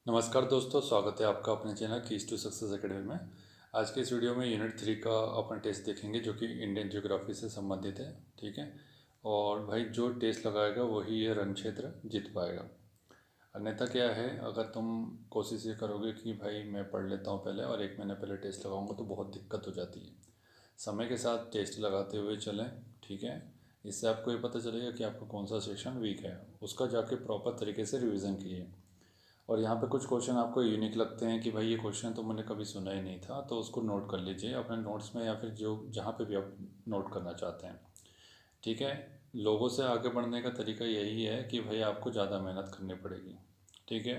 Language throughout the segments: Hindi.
नमस्कार दोस्तों, स्वागत है आपका अपने channel Keys to Success Academy में। आज के इस वीडियो में यूनिट 3 का अपन टेस्ट देखेंगे जो कि इंडियन ज्योग्राफी से संबंधित है। ठीक है, और भाई जो टेस्ट लगाएगा वही ये रण क्षेत्र जीत पाएगा। अन्यथा क्या है, अगर तुम कोशिश ये करोगे कि भाई मैं पढ़ लेता हूँ पहले और 1 महीने पहले टेस्ट लगाऊंगा तो बहुत दिक्कत हो जाती है। समय के साथ टेस्ट लगाते हुए चलें। ठीक है, इससे आपको ये पता चलेगा कि आपका कौन सा सेक्शन वीक है, उसका जाके प्रॉपर तरीके से रिविज़न कीजिए। और यहाँ पे कुछ क्वेश्चन आपको यूनिक लगते हैं कि भाई ये क्वेश्चन तो मैंने कभी सुना ही नहीं था, तो उसको नोट कर लीजिए अपने नोट्स में या फिर जो जहाँ पे भी आप नोट करना चाहते हैं। ठीक है, लोगों से आगे बढ़ने का तरीका यही है कि भाई आपको ज़्यादा मेहनत करनी पड़ेगी। ठीक है,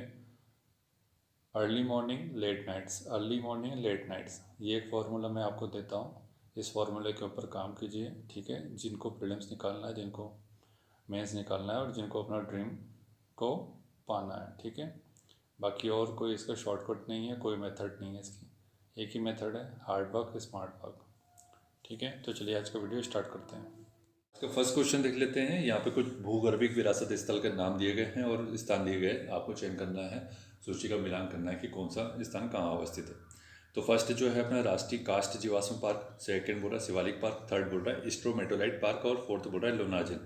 early morning late nights, early morning late nights, ये एक फार्मूला मैं आपको देता हूँ। इस फार्मूले के ऊपर काम कीजिए। ठीक है, जिनको प्रीलिम्स निकालना है, जिनको मेंस निकालना है और जिनको अपना ड्रीम को पाना है। ठीक है, बाकी और कोई इसका शॉर्टकट नहीं है, कोई मेथड नहीं है इसकी, एक ही मेथड है, हार्ड वर्क स्मार्ट वर्क। ठीक है, तो चलिए आज का वीडियो स्टार्ट करते हैं। इसका फर्स्ट क्वेश्चन देख लेते हैं। यहाँ पे कुछ भूगर्भिक विरासत स्थल के नाम दिए गए हैं और स्थान दिए गए। आपको चयन करना है, सूची का मिलान करना है कि कौन सा स्थान कहाँ अवस्थित है। तो फर्स्ट जो है अपना राष्ट्रीय कास्ट जीवाश्म पार्क, सेकंड बोल रहा है शिवालिक पार्क, थर्ड बोल रहा है स्ट्रोमेटोलाइट पार्क और फोर्थ बोल रहा है लोनार झील।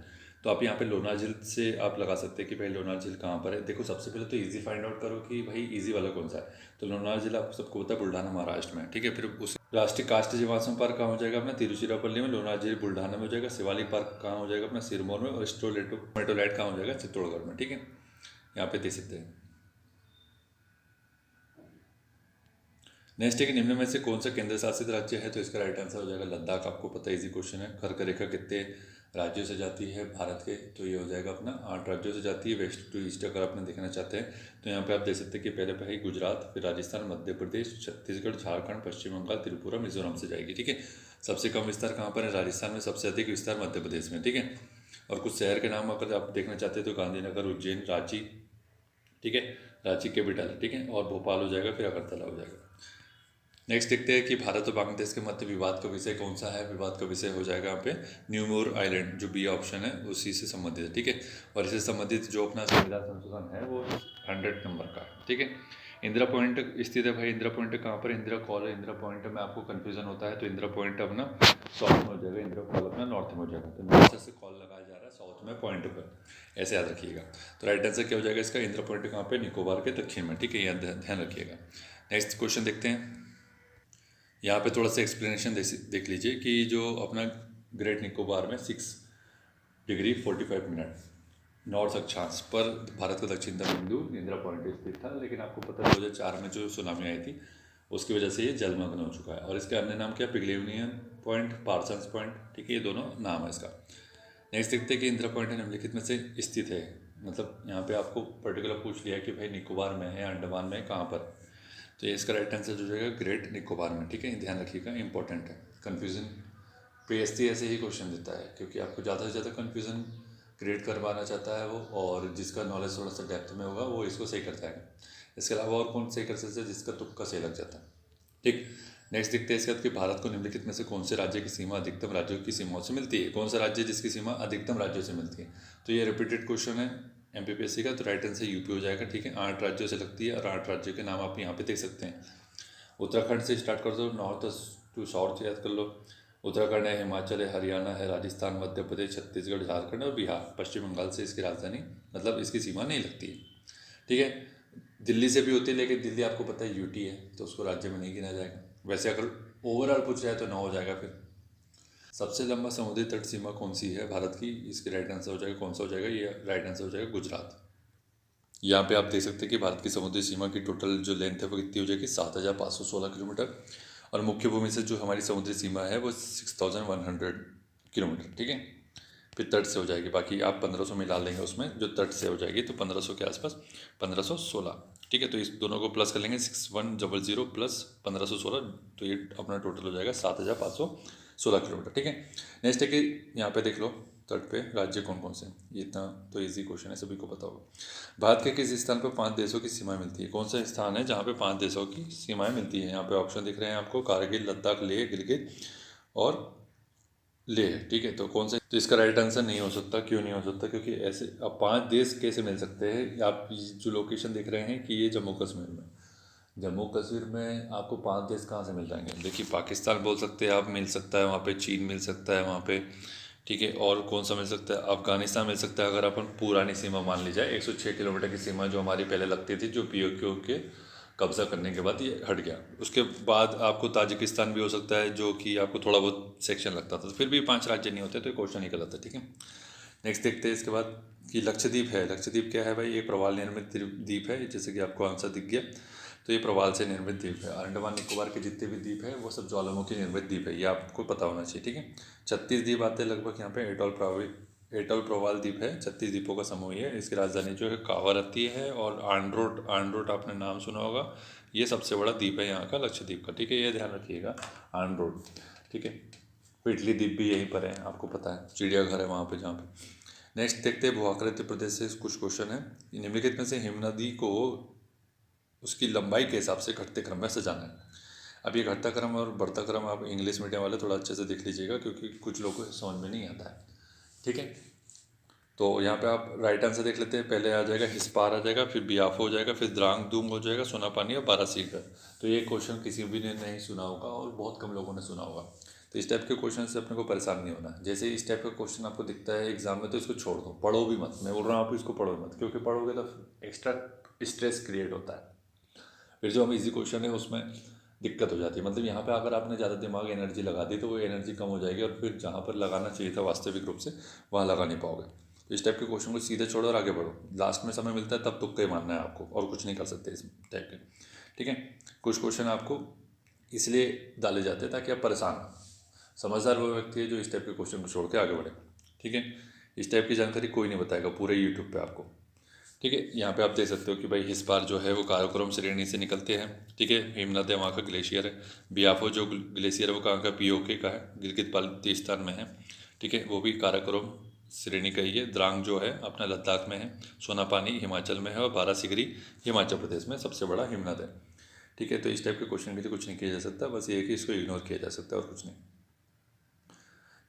तो आप यहाँ पे लोनार झील से आप लगा सकते हैं कि भाई लोनार झील कहाँ पर है। देखो, सबसे पहले तो इजी फाइंड आउट करो कि भाई इजी वाला कौन सा है। तो लोनार झील आपको सबको पता है बुल्ढाना महाराष्ट्र में। ठीक है, फिर उस राष्ट्रीय काष्ठ जीवाश्म पार्क कहाँ हो जाएगा अपना तिरुचिरापल्ली में, लोनार झील बुल्ढाना में हो जाएगा, शिवालिक पार्क कहाँ हो जाएगा अपना सिरमौर में, और स्ट्रोमेटोलाइट कहाँ हो जाएगा चित्तौड़गढ़ में। ठीक है, यहाँ पे दे सकते हैं। नेक्स्ट है कि निम्न में से कौन सा केंद्र शासित राज्य है। तो इसका राइट आंसर हो जाएगा लद्दाख। आपको पता है, इजी क्वेश्चन है। कर्क रेखा कितने राज्यों से जाती है भारत के, तो ये हो जाएगा अपना 8 राज्यों से जाती है वेस्ट टू ईस्ट। अगर आपने देखना चाहते हैं तो यहाँ पे आप देख सकते हैं कि पहले पे है गुजरात, फिर राजस्थान, मध्य प्रदेश, छत्तीसगढ़, झारखंड, पश्चिम बंगाल, त्रिपुरा, मिजोरम से जाएगी। ठीक है, सबसे कम विस्तार कहाँ पर है, राजस्थान में। सबसे अधिक विस्तार मध्य प्रदेश में। ठीक है, और कुछ शहर के नाम अगर आप देखना चाहते हैं तो गांधीनगर, उज्जैन, रांची। ठीक है, रांची कैपिटल है। ठीक है, और भोपाल हो जाएगा, फिर अगरतला हो जाएगा। नेक्स्ट देखते हैं कि भारत और बांग्लादेश के मध्य विवाद का विषय कौन सा है। विवाद का विषय हो जाएगा यहाँ पे न्यूमोर आइलैंड, जो बी ऑप्शन है उसी से संबंधित है। ठीक है, और इससे संबंधित जो अपना संविधान संशोधन है वो 100 नंबर का है। ठीक है, इंदिरा पॉइंट स्थित है भाई। इंदिरा पॉइंट कहाँ पर, इंदिरा कॉल है। इंदिरा पॉइंट में आपको कन्फ्यूजन होता है, तो इंदिरा पॉइंट अपना साउथ में हो जाएगा, इंदिरा कॉल अपना नॉर्थ में हो जाएगा। तो नॉर्थ से कॉल लगाया जा रहा है साउथ में पॉइंट पर, ऐसे याद रखिएगा। तो राइट आंसर क्या हो जाएगा इसका, इंदिरा पॉइंट कहाँ पे, निकोबार के दक्षिण में। ठीक है, यह ध्यान रखिएगा। नेक्स्ट क्वेश्चन देखते हैं। यहाँ पे थोड़ा सा एक्सप्लेनेशन देख लीजिए कि जो अपना ग्रेट निकोबार में 6 डिग्री 45 मिनट नॉर्थ अक्षांश पर भारत का दक्षिणतम बिंदु इंदिरा पॉइंट स्थित था, लेकिन आपको पता है 2004 में जो सुनामी आई थी उसकी वजह से ये जलमग्न हो चुका है। और इसके अन्य नाम क्या, पिग्लेवियन पॉइंट, पार्सन्स पॉइंट। ठीक है, ये दोनों नाम है इसका। नेक्स्ट देखते हैं कि इंदिरा पॉइंट निम्नलिखित में से स्थित है। मतलब यहाँ पे आपको पर्टिकुलर पूछ लिया कि भाई निकोबार में है, अंडमान में, कहाँ पर। तो ये इसका राइट आंसर हो जाएगा ग्रेट निकोबार में। ठीक है, ध्यान रखिएगा, इंपॉर्टेंट है। कन्फ्यूजन पीएससी ऐसे ही क्वेश्चन देता है, क्योंकि आपको ज़्यादा से ज़्यादा कन्फ्यूजन क्रिएट करवाना चाहता है वो, और जिसका नॉलेज थोड़ा सा डेप्थ में होगा वो इसको सही कर जाएगा। इसके अलावा और कौन सही कर सकते हैं, जिसका तुक्का सही लग जाता है। ठीक, नेक्स्ट देखते हैं इसके बाद कि भारत को निम्नलिखित में से कौन से राज्य की सीमा अधिकतम राज्यों की सीमाओं से मिलती है। कौन सा राज्य जिसकी सीमा अधिकतम राज्यों से मिलती है। तो ये रिपीटेड क्वेश्चन है एमपीपीएससी का, तो राइट आंसर यूपी हो जाएगा। ठीक है, 8 राज्यों से लगती है और 8 राज्यों के नाम आप यहाँ पे देख सकते हैं। उत्तराखंड से स्टार्ट कर दो, नॉर्थ टू साउथ याद कर लो। उत्तराखंड है, हिमाचल है, हरियाणा है, राजस्थान, मध्य प्रदेश, छत्तीसगढ़, झारखंड और बिहार। पश्चिम बंगाल से इसकी राजधानी, मतलब इसकी सीमा नहीं लगती है। ठीक है, दिल्ली से भी होती है, लेकिन दिल्ली आपको पता है यूटी है, तो उसको राज्य में नहीं गिना जाएगा। वैसे अगर ओवरऑल पूछ रहा है तो 9 हो जाएगा। फिर सबसे लंबा समुद्री तट सीमा कौन सी है भारत की, इसके राइट आंसर हो जाएगा, कौन सा हो जाएगा, ये राइट आंसर हो जाएगा गुजरात। यहाँ पे आप देख सकते हैं कि भारत की समुद्री सीमा की टोटल जो लेंथ है वो कितनी हो जाएगी, 7,516 किलोमीटर। और मुख्य भूमि से जो हमारी समुद्री सीमा है वो 6,100 किलोमीटर। ठीक है, फिर तट से हो जाएगी, बाकी आप 1500 मिला लेंगे उसमें, जो तट से हो जाएगी तो 1500 के आसपास, 1516। ठीक है, तो इस दोनों को प्लस कर लेंगे, 6100 प्लस 1516, तो ये अपना टोटल हो जाएगा 7,516 किलोमीटर। ठीक है, नेक्स्ट है कि यहाँ पे देख लो तट पे राज्य कौन कौन से। ये इतना तो इजी क्वेश्चन है, सभी को पता होगा। भारत के किस स्थान पर 5 देशों की सीमाएं मिलती है। कौन सा स्थान है जहाँ पे 5 देशों की सीमाएं मिलती है। यहाँ पे ऑप्शन दिख रहे हैं आपको, कारगिल, लद्दाख, लेह, गिलगित और ले, ठीक है। तो कौन सा, तो इसका राइट आंसर नहीं हो सकता। क्यों नहीं हो सकता? क्योंकि ऐसे अब 5 देश कैसे मिल सकते हैं? आप जो लोकेशन देख रहे हैं कि ये जम्मू कश्मीर में, जम्मू कश्मीर में आपको 5 देश कहाँ से मिल जाएंगे? देखिए, पाकिस्तान बोल सकते हैं आप, मिल सकता है वहाँ पे, चीन मिल सकता है वहाँ पे, ठीक है। और कौन सा मिल सकता है? अफगानिस्तान मिल सकता है, अगर अपन पुरानी सीमा मान ली जाए, 106 किलोमीटर की सीमा जो हमारी पहले लगती थी, जो पीओके के कब्जा करने के बाद ये हट गया। उसके बाद आपको ताजिकिस्तान भी हो सकता है, जो कि आपको थोड़ा बहुत सेक्शन लगता था, तो फिर भी 5 राज्य नहीं होते, तो ये क्वेश्चन निकल आता है, ठीक है। नेक्स्ट देखते हैं इसके बाद कि लक्षद्वीप है। लक्षद्वीप क्या है भाई? एक प्रवाल निर्मित द्वीप है, जैसे कि आपको आंसर दिख गया। तो ये प्रवाल से निर्मित द्वीप है। अंडमान निकोबार के जितने भी द्वीप है वो सब ज्वालामुखी निर्मित द्वीप है, ये आपको पता होना चाहिए, ठीक है। 36 द्वीप आते हैं लगभग यहाँ पे। एटॉल प्रवाल द्वीप है, 36 द्वीपों का समूह ही है। इसकी राजधानी जो है कावारत्ती है। और आंड्रोट, आंड्रोट आपने नाम सुना होगा, ये सबसे बड़ा द्वीप है यहाँ का, लक्षद्वीप का, ठीक है। ये ध्यान रखिएगा, आंड्रोट, ठीक है। पिटली द्वीप भी यहीं पर है, आपको पता है, चिड़ियाघर है वहाँ पे जहाँ पे। नेक्स्ट देखते हैं, भूआकृति प्रदेश से कुछ क्वेश्चन है। निम्नलिखित में से हिम नदी को उसकी लंबाई के हिसाब से घटते क्रम में सजाना है। अब ये घटता क्रम और बढ़ता क्रम आप इंग्लिश मीडियम वाले थोड़ा अच्छे से देख लीजिएगा, क्योंकि कुछ लोगों को समझ में नहीं आता है, ठीक है। तो यहाँ पे आप राइट आंसर देख लेते हैं। पहले आ जाएगा हिस्पार, आ जाएगा, फिर बियाफो हो जाएगा, फिर द्रांग दूंग हो जाएगा, सोनापानी और बारासीगर। तो ये क्वेश्चन किसी भी ने नहीं सुना होगा और बहुत कम लोगों ने सुना होगा। तो इस टाइप के क्वेश्चन से अपने को परेशान नहीं होना। जैसे इस टाइप का क्वेश्चन आपको दिखता है एग्जाम में, तो इसको छोड़ दो, पढ़ो भी मत। मैं बोल रहा हूँ आप इसको पढ़ो मत, क्योंकि पढ़ोगे तो एक्स्ट्रा स्ट्रेस क्रिएट होता है। फिर जो हम इजी क्वेश्चन है उसमें दिक्कत हो जाती है। मतलब यहाँ पे अगर आपने ज़्यादा दिमाग एनर्जी लगा दी तो वो एनर्जी कम हो जाएगी, और फिर जहाँ पर लगाना चाहिए था वास्तविक रूप से वहाँ लगा नहीं पाओगे। तो इस टाइप के क्वेश्चन को सीधे छोड़ो और आगे बढ़ो। लास्ट में समय मिलता है तब तुक्का ही मारना है आपको, और कुछ नहीं कर सकते इस टाइप के, ठीक है। कुछ क्वेश्चन आपको इसलिए डाले जाते हैं ताकि आप परेशान हो। समझदार वो व्यक्ति है जो इस टाइप के क्वेश्चन को छोड़ के आगे बढ़े, ठीक है। इस टाइप की जानकारी कोई नहीं बताएगा पूरे यूट्यूब पे आपको, ठीक है। यहाँ पे आप देख सकते हो कि भाई हिस्पार जो है वो काराकोरम श्रेणी से निकलते हैं, ठीक है। हिमनद है, वहाँ का ग्लेशियर है। बियाफो जो ग्लेशियर है वो कहाँ का? पीओके का है, गिलगित बाल्टिस्तान में है, ठीक है। वो भी काराकोरम श्रेणी का ही है। द्रांग जो है अपना लद्दाख में है। सोनापानी हिमाचल में है। और बारासिगरी हिमाचल प्रदेश में सबसे बड़ा हिमनद है, ठीक है। तो इस टाइप के क्वेश्चन के लिए कुछ नहीं किया जा सकता, बस ये है कि इसको इग्नोर किया जा सकता है और कुछ नहीं।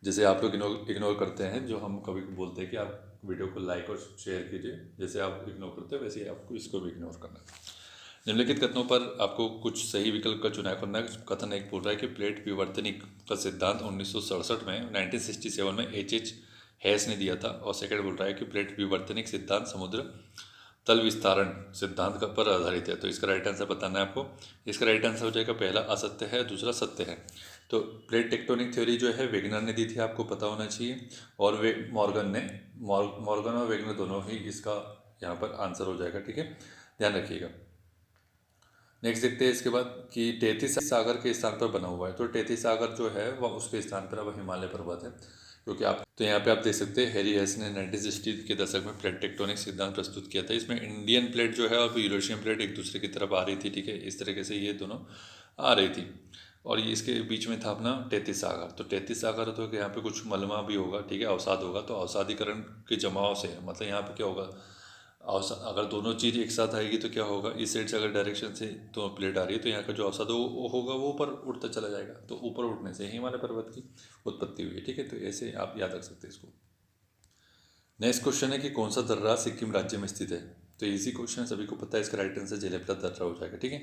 जैसे आप लोग इग्नोर करते हैं, जो हम कभी बोलते हैं कि आप वीडियो को लाइक और शेयर कीजिए, जैसे आप इग्नोर करते हैं वैसे ही आपको इसको भी इग्नोर करना है। निम्नलिखित कथनों पर आपको कुछ सही विकल्प का चुनाव करना है। कथन एक बोल रहा है कि प्लेट विवर्तनिक का सिद्धांत 1967 में 1967 में H.H. हैस ने दिया था। और सेकंड बोल रहा है कि प्लेट विवर्तनिक सिद्धांत समुद्र तल विस्तारण सिद्धांत का पर आधारित है। तो इसका राइट आंसर बताना है आपको। इसका राइट आंसर हो जाएगा, पहला असत्य है, दूसरा सत्य है। तो प्लेट टेक्टोनिक थ्योरी जो है वेगनर ने दी थी, आपको पता होना चाहिए। और वे मॉर्गन और वेगनर दोनों ही इसका यहाँ पर आंसर हो जाएगा, ठीक है, ध्यान रखिएगा। नेक्स्ट देखते हैं इसके बाद कि टेथिस सागर के स्थान पर बना हुआ है। तो टेथिस सागर जो है वह उसके स्थान पर अब हिमालय पर्वत है, क्योंकि आप तो यहाँ पे आप देख सकते हैं हैरी हेस ने 1960 के दशक में प्लेट टेक्टोनिक सिद्धांत प्रस्तुत किया था। इसमें इंडियन प्लेट जो है और यूरेशियन प्लेट एक दूसरे की तरफ आ रही थी, ठीक है। इस तरीके से ये दोनों आ रही थी, और ये इसके बीच में था अपना टेथिस सागर। तो टेथिस सागर तो यहाँ पे कुछ मलमा भी होगा, ठीक है, अवसाद होगा। तो अवसादीकरण के जमाव से मतलब यहाँ पे क्या होगा, अगर दोनों चीज़ एक साथ आएगी तो क्या होगा, इस साइड से अगर डायरेक्शन से तो प्लेट आ रही है तो यहाँ का जो अवसाद वो होगा वो ऊपर उठता चला जाएगा। तो ऊपर उठने से हिमालय पर्वत की उत्पत्ति हुई है, ठीक है। तो ऐसे आप याद रख सकते हैं इसको। नेक्स्ट क्वेश्चन है कि कौन सा दर्रा सिक्किम राज्य में स्थित है। तो इजी क्वेश्चन है, सभी को पता है। इसका राइट आंसर जेलेपला दर्रा हो जाएगा, ठीक है।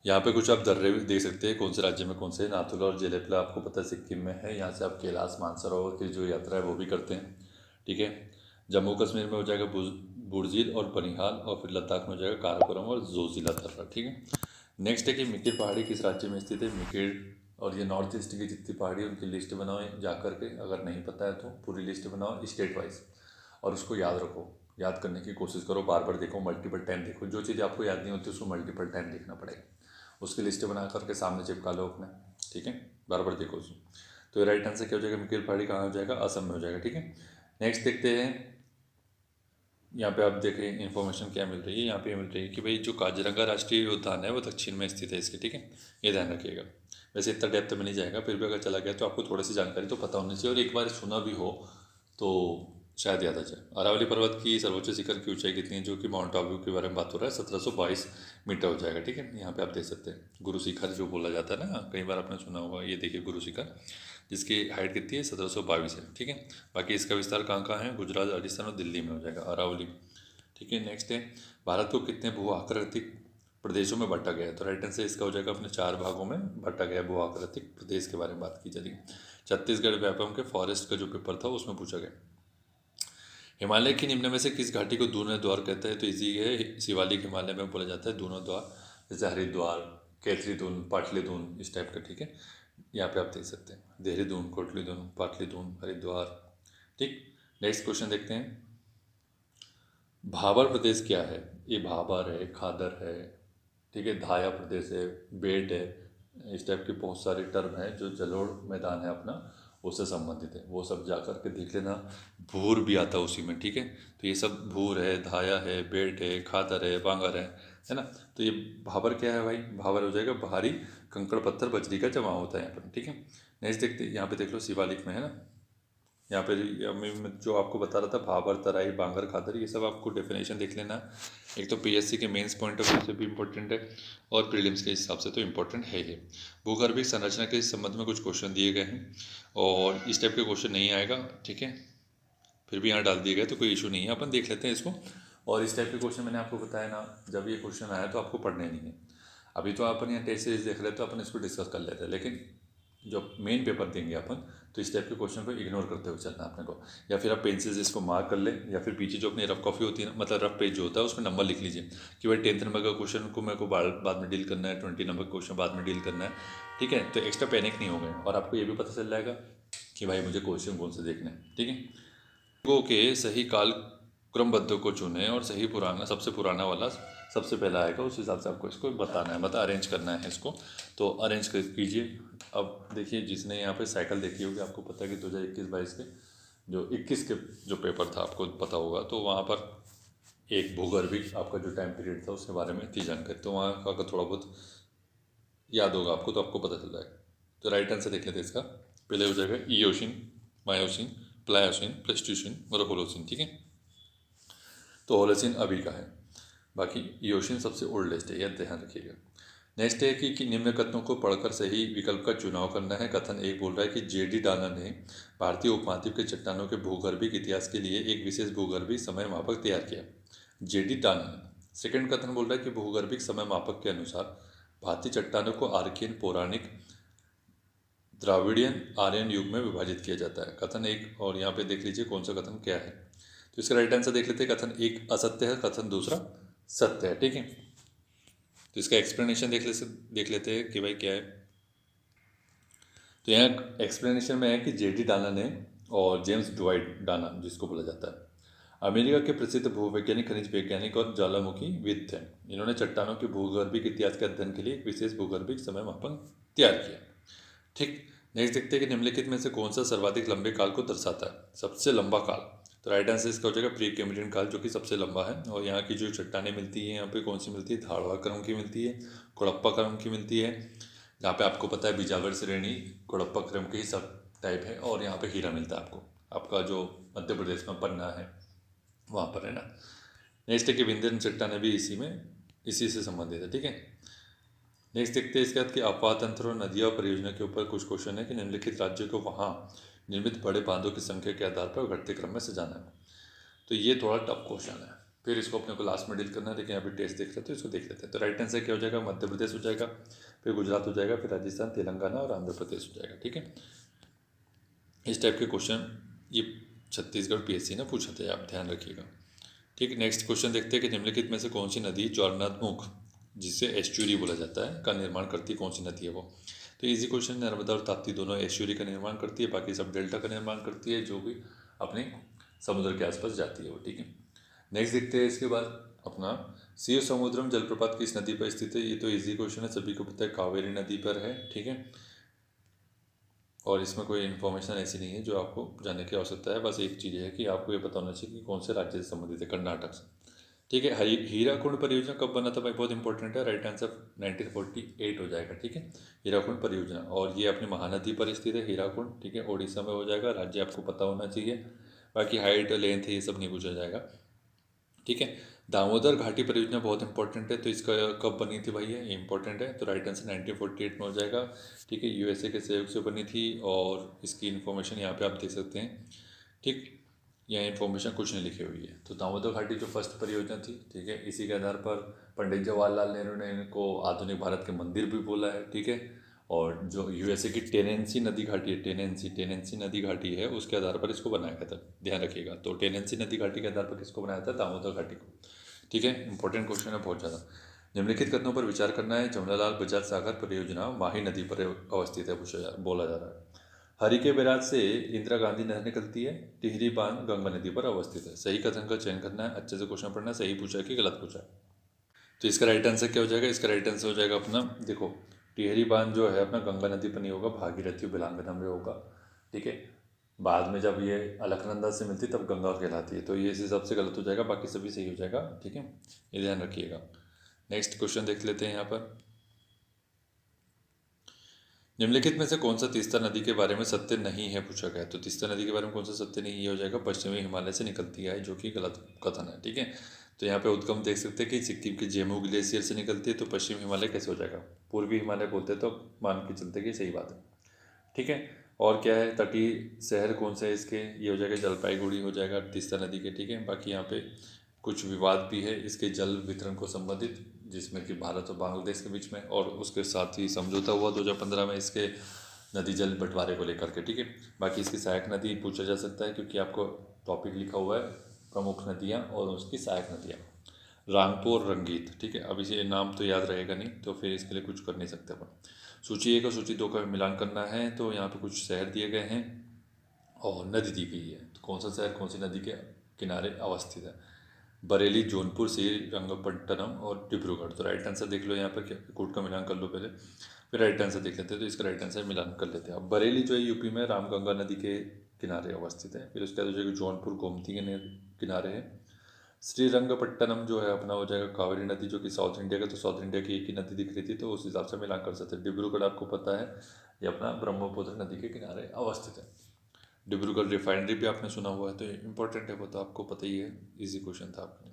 यहाँ पे कुछ आप दर्रे भी देख सकते हैं कौन से राज्य में कौन से। नाथुला और जेलेपला आपको पता है सिक्किम में है। यहाँ से आप कैलाश मानसरोवर की जो यात्रा है वो भी करते हैं, ठीक है। जम्मू कश्मीर में हो जाएगा बुर्जिल और बनिहाल, और फिर लद्दाख में हो जाएगा काराकोरम और जोजिला दर्रा, ठीक है। नेक्स्ट है कि मिकिर पहाड़ी किस राज्य में स्थित है। मिकिर, और ये नॉर्थ ईस्ट की जितनी पहाड़ी उनकी लिस्ट बनाओ जा करके, अगर नहीं पता है तो पूरी लिस्ट बनाओ स्टेट वाइज, और उसको याद रखो, याद करने की कोशिश करो, बार बार देखो, मल्टीपल टाइम देखो। जो चीज़ आपको याद नहीं होती उसको मल्टीपल टाइम देखना पड़ेगा। उसकी लिस्ट बना करके सामने चिपका लो अपने, ठीक है, बार बार देखो उसको। तो राइट आंसर क्या हो जाएगा, मिकिर पहाड़ी कहाँ हो जाएगा, असम में हो जाएगा, ठीक है। नेक्स्ट देखते हैं, यहाँ पे आप देखें इन्फॉर्मेशन क्या मिल रही है। यहाँ पे मिल रही है कि भाई जो काजीरंगा राष्ट्रीय उद्यान है वो दक्षिण में स्थित है इसके, ठीक है, ये ध्यान रखिएगा। वैसे इतना डेप्थ में नहीं जाएगा, फिर भी अगर चला गया तो आपको थोड़ी सी जानकारी तो पता होनी चाहिए, और एक बार सुना भी हो तो शायद याद आ जाए। अरावली पर्वत की सर्वोच्च शिखर की ऊंचाई कितनी है, जो कि माउंट आबू के बारे में बात हो रहा है, 1722 मीटर हो जाएगा। ठीक है, यहाँ पे आप देख सकते हैं गुरु शिखर जो बोला जाता है ना, कई बार आपने सुना होगा। ये देखिए गुरु शिखर, जिसकी हाइट कितनी है, 1722 है। ठीक है, बाकी इसका विस्तार कहाँ कहाँ है, गुजरात, राजस्थान और दिल्ली में हो जाएगा, अरावली। ठीक है, नेक्स्ट है, भारत को कितने भू आकृतिक प्रदेशों में बांटा गया है। तो राइट आंसर इसका हो जाएगा अपने 4 भागों में बांटा गया भू आकृतिक प्रदेश के बारे में बात की जाएगी। छत्तीसगढ़ व्यापम के फॉरेस्ट का जो पेपर था उसमें पूछा गया। हिमालय की निम्न में से किस घाटी को दूनो द्वार कहते हैं। तो इजी है, शिवालिक हिमालय में बोला जाता है दूनो द्वार, जैसे हरिद्वार, केतलीदून, पाटलीदून, इस टाइप का। ठीक है, यहाँ पे आप देख सकते हैं देहरीदून, कोटलीदून, पाटलीदून, हरिद्वार। ठीक, नेक्स्ट क्वेश्चन देखते हैं, भाबर प्रदेश क्या है। ये भाबर है, खादर है, ठीक है, धाया प्रदेश है, बेट है, इस टाइप के बहुत सारे टर्म हैं जो जलोढ़ मैदान है अपना, उससे संबंधित है। वो सब जा कर के देख लेना, भूर भी आता है उसी में। ठीक है, तो ये सब भूर है, धाया है, बेट है, खादर है, बांगर है ना। तो ये भाबर क्या है भाई, भाबर हो जाएगा भारी कंकड़ पत्थर बजरी का जमा होता है यहाँ पर। ठीक है, नेक्स्ट देखते हैं, यहाँ पे देख लो शिवालिक में है ना, यहाँ पे मैं जो आपको बता रहा था भाबर, तराई, बांगर, खादर, ये सब आपको डेफिनेशन देख लेना। एक तो पीएससी के मेंस पॉइंट ऑफ व्यू से भी इम्पोर्टेंट है और प्रीलिम्स के हिसाब से तो इम्पोर्टेंट है ही। भूगर्भिक संरचना के संबंध में कुछ क्वेश्चन दिए गए हैं और इस टाइप के क्वेश्चन नहीं आएगा। ठीक है, फिर भी यहाँ डाल दिए गए तो कोई इशू नहीं है, अपन देख लेते हैं इसको। और इस टाइप के क्वेश्चन मैंने आपको बताया ना, जब ये क्वेश्चन आया तो आपको पढ़ने नहीं है। अभी तो अपन यहाँ टेस्ट सीरीज देख रहे तो अपन इसको डिस्कस कर लेते हैं, लेकिन जब मेन पेपर देंगे अपन तो इस टाइप के क्वेश्चन को इग्नोर करते हुए चलना अपने को, या फिर आप पेंसिल से इसको मार्क कर ले, या फिर पीछे जो अपनी रफ कॉपी होती है ना, मतलब रफ पेज जो होता है उसमें नंबर लिख लीजिए कि भाई 10th नंबर का क्वेश्चन को मेरे को बाद में डील करना है, 20 नंबर का क्वेश्चन बाद में डील करना है। ठीक है, तो एक्स्ट्रा पैनिक नहीं हो गए और आपको ये भी पता चल जाएगा कि भाई मुझे क्वेश्चन कौन से देखने हैं। ठीक है, को के सही काल क्रमबद्ध को चुने और सही पुराना, सबसे पुराना वाला सबसे पहला आएगा, उस हिसाब से आपको इसको बताना है, मतलब अरेंज करना है इसको। तो अरेंज कर कीजिए। अब देखिए, जिसने यहाँ पे साइकिल देखी होगी आपको पता है कि 2021-22 के जो 21 के जो पेपर था आपको पता होगा, तो वहाँ पर एक भूगर्भिक आपका जो टाइम पीरियड था उसके बारे में थी जानकारी, तो वहाँ का थोड़ा बहुत याद होगा आपको, तो आपको पता चल जाएगा। तो राइट आंसर देख लेते हैं इसका, पहले हो जाएगा इयोसिन, मायोसिन, प्लायोसिन, प्लेस्टोसिन और होलोसिन। ठीक है, तो होलोसिन अभी का है, बाकी इयोसिन सबसे ओल्डेस्ट है, यह ध्यान रखिएगा। नेक्स्ट है कि निम्न कथनों को पढ़कर सही विकल्प का चुनाव करना है। कथन एक बोल रहा है कि जेडी डाना ने भारतीय उपमहाद्वीप के चट्टानों के भूगर्भिक इतिहास के लिए एक विशेष भूगर्भिक समय मापक तैयार किया, जेडी डाना ने। सेकंड कथन बोल रहा है कि भूगर्भिक समय मापक के अनुसार भारतीय चट्टानों को आर्कियन, पौराणिक, द्राविडियन, आर्यन युग में विभाजित किया जाता है। कथन एक, और यहाँ पे देख लीजिए कौन सा कथन क्या है। तो इसका राइट आंसर देख लेते हैं, कथन एक असत्य है, कथन दूसरा सत्य है। ठीक है, तो इसका एक्सप्लेनेशन देख लेते हैं कि भाई क्या है। तो यहाँ एक्सप्लेनेशन में है कि जेडी डाना ने और जेम्स ड्वाइट डाना, जिसको बोला जाता है, अमेरिका के प्रसिद्ध भूवैज्ञानिक, खनिज वैज्ञानिक और ज्वालामुखीविद थे। इन्होंने चट्टानों के भूगर्भिक इतिहास के अध्ययन के लिए एक विशेष भूगर्भिक समय मापन तैयार किया। ठीक, नेक्स्ट देखते हैं कि निम्नलिखित में से कौन सा सर्वाधिक लंबे काल को दर्शाता है, सबसे लंबा काल। तो राइट आंसर इसका हो जाएगा प्री कैम्ब्रियन काल, जो कि सबसे लंबा है। और यहाँ की जो चट्टानें मिलती हैं यहाँ पे कौन सी मिलती है, धारवा क्रम की मिलती है, कोड़प्पा क्रम की मिलती है। जहाँ पे आपको पता है बिजावर श्रेणी कोड़प्पा क्रम के ही सब टाइप है, और यहाँ पे हीरा मिलता है आपको, आपका जो मध्य प्रदेश में पन्ना है वहाँ पर है ना। नेक्स्ट है कि विंध्यन चट्टानें भी इसी से संबंधित है। ठीक है, नेक्स्ट देखते हैं इसके बाद कि अफवाह तंत्र और नदियाँ परियोजना के ऊपर कुछ क्वेश्चन है कि निम्नलिखित राज्यों को वहाँ निर्मित बड़े बांधों की संख्या के आधार पर घटते क्रम में सजाना है। तो ये थोड़ा टफ क्वेश्चन है, फिर इसको अपने को लास्ट में डील करना है, लेकिन अभी टेस्ट देख रहे हैं तो इसको देख लेते हैं। तो राइट आंसर क्या हो जाएगा, मध्य प्रदेश हो जाएगा, फिर गुजरात हो जाएगा, फिर राजस्थान, तेलंगाना और आंध्र प्रदेश हो जाएगा। ठीक है, इस टाइप के क्वेश्चन ये छत्तीसगढ़ पीएससी ने पूछा था, आप ध्यान रखिएगा। ठीक है, नेक्स्ट क्वेश्चन देखते हैं कि निम्नलिखित में से कौन सी नदी ज्वारनाथमुख, जिसे एस्चुरी बोला जाता है, का निर्माण करती है, कौन सी नदी है वो। तो इजी क्वेश्चन, नर्मदा और ताप्ती दोनों एस्चुरी का निर्माण करती है, बाकी सब डेल्टा का निर्माण करती है, जो भी अपने समुद्र के आसपास जाती है वो। ठीक है, नेक्स्ट देखते हैं इसके बाद अपना शिव समुद्रम जलप्रपात किस नदी पर स्थित है। ये तो इजी क्वेश्चन है, सभी को पता है, कावेरी नदी पर है। ठीक है, और इसमें कोई इन्फॉर्मेशन ऐसी नहीं है जो आपको जानने की आवश्यकता है, बस एक चीज़ है कि आपको ये पता होना चाहिए कि कौन से राज्य से संबंधित है, कर्नाटक से। ठीक है, हीराकुंड परियोजना कब बना था भाई, बहुत इंपॉर्टेंट है, राइट आंसर 1948 हो जाएगा। ठीक है, हीराकुंड परियोजना, और ये अपनी महानदी पर स्थित है हीराकुंड। ठीक है, ओडिशा में हो जाएगा, राज्य आपको पता होना चाहिए। बाकी हाइट लेंथ ये सब नहीं पूछा जाएगा, ठीक है। दामोदर घाटी परियोजना बहुत इंपॉर्टेंट है, तो इसका कब बनी थी भाई ये इंपॉर्टेंट है, तो राइट आंसर 1948 में हो जाएगा, ठीक है। यूएसए के सहयोग से बनी थी और इसकी इन्फॉर्मेशन यहाँ पे आप देख सकते हैं, ठीक। यह इन्फॉर्मेशन कुछ नहीं लिखी हुई है। तो दामोदर घाटी जो फर्स्ट परियोजना थी, ठीक है, इसी के आधार पर पंडित जवाहरलाल नेहरू ने इनको आधुनिक भारत के मंदिर भी बोला है, ठीक है। और जो यूएसए की टेनेंसी नदी घाटी है, टेनेंसी नदी घाटी है, उसके आधार पर इसको बनाया गया था, ध्यान रखिएगा। तो टेनेंसी नदी घाटी के आधार पर किसको बनाया था, दामोदर घाटी को, ठीक है। इंपॉर्टेंट क्वेश्चन है बहुत ज़्यादा। निम्नलिखित कथनों पर विचार करना है, जमनालाल बजाज सागर परियोजना माही नदी पर अवस्थित है, बोला जा रहा है। हरिके बैराज से इंदिरा गांधी नहर निकलती है, टिहरी बांध गंगा नदी पर अवस्थित है। सही कथन का चयन करना है, अच्छे से क्वेश्चन पढ़ना है, सही पूछा है कि गलत पूछा है। तो इसका राइट आंसर क्या हो जाएगा, इसका राइट आंसर हो जाएगा अपना, देखो टिहरी बांध जो है अपना गंगा नदी पर नहीं होगा, भागीरथी और बिलांगना में होगा, ठीक है। बाद में जब ये अलकनंदा से मिलती तब गंगा कहलाती है, तो ये इस हिसाब से गलत हो जाएगा, बाकी सभी सही हो जाएगा, ठीक है। ये ध्यान रखिएगा। नेक्स्ट क्वेश्चन देख लेते हैं यहाँ पर। निम्नलिखित में से कौन सा तीस्ता नदी के बारे में सत्य नहीं है पूछा गया है। तो तीस्ता नदी के बारे में कौन सा सत्य नहीं, ये हो जाएगा पश्चिमी हिमालय से निकलती है, जो कि गलत कथन है, ठीक है। तो यहाँ पे उद्गम देख सकते हैं कि सिक्किम के जेमू ग्लेशियर से निकलती है, तो पश्चिम हिमालय कैसे हो जाएगा, पूर्वी हिमालय बोलते हैं, तो मान के चलते कि सही बात है, ठीक है। और क्या है, तटीय शहर कौन से है इसके, ये हो जाएगा जलपाईगुड़ी हो जाएगा तीस्ता नदी के, ठीक है। बाकी यहाँ पे कुछ विवाद भी है इसके जल वितरण को संबंधित, जिसमें कि भारत और बांग्लादेश के बीच में, और उसके साथ ही समझौता हुआ 2015 में इसके नदी जल बंटवारे को लेकर के, ठीक है। बाकी इसकी सहायक नदी पूछा जा सकता है, क्योंकि आपको टॉपिक लिखा हुआ है प्रमुख नदियाँ और उसकी सहायक नदियाँ, रामपुर रंगीत, ठीक है। अब इसे नाम तो याद रहेगा नहीं, तो फिर इसके लिए कुछ कर नहीं सकते अपन। सूची 1 और सूची 2 का मिलान करना है, तो यहाँ पे कुछ शहर दिए गए हैं और नदी दी गई है, तो कौन सा शहर कौन सी नदी के किनारे अवस्थित है, बरेली, जौनपुर, श्रीरंगपट्टनम और डिब्रूगढ़। तो राइट आंसर देख लो यहाँ पर, क्या कोड का मिलान कर लो पहले, फिर राइट आंसर देख लेते हैं। तो इसका राइट आंसर मिलान कर लेते हैं। अब बरेली जो है यूपी में रामगंगा नदी के किनारे अवस्थित है, फिर उसके बाद हो जाएगा जौनपुर गोमती के किनारे है, श्रीरंगपट्टनम जो है अपना हो जाएगा कावेरी नदी, जो कि साउथ इंडिया का, तो साउथ इंडिया की एक ही नदी दिख रही थी, तो उस हिसाब से मिलान कर सकते हैं। डिब्रूगढ़ आपको पता है ये अपना ब्रह्मपुत्र नदी के किनारे अवस्थित है। डिब्रूगढ़ रिफाइनरी भी आपने सुना हुआ है, तो इंपॉर्टेंट है, वो तो आपको पता ही है, इजी क्वेश्चन था आपने।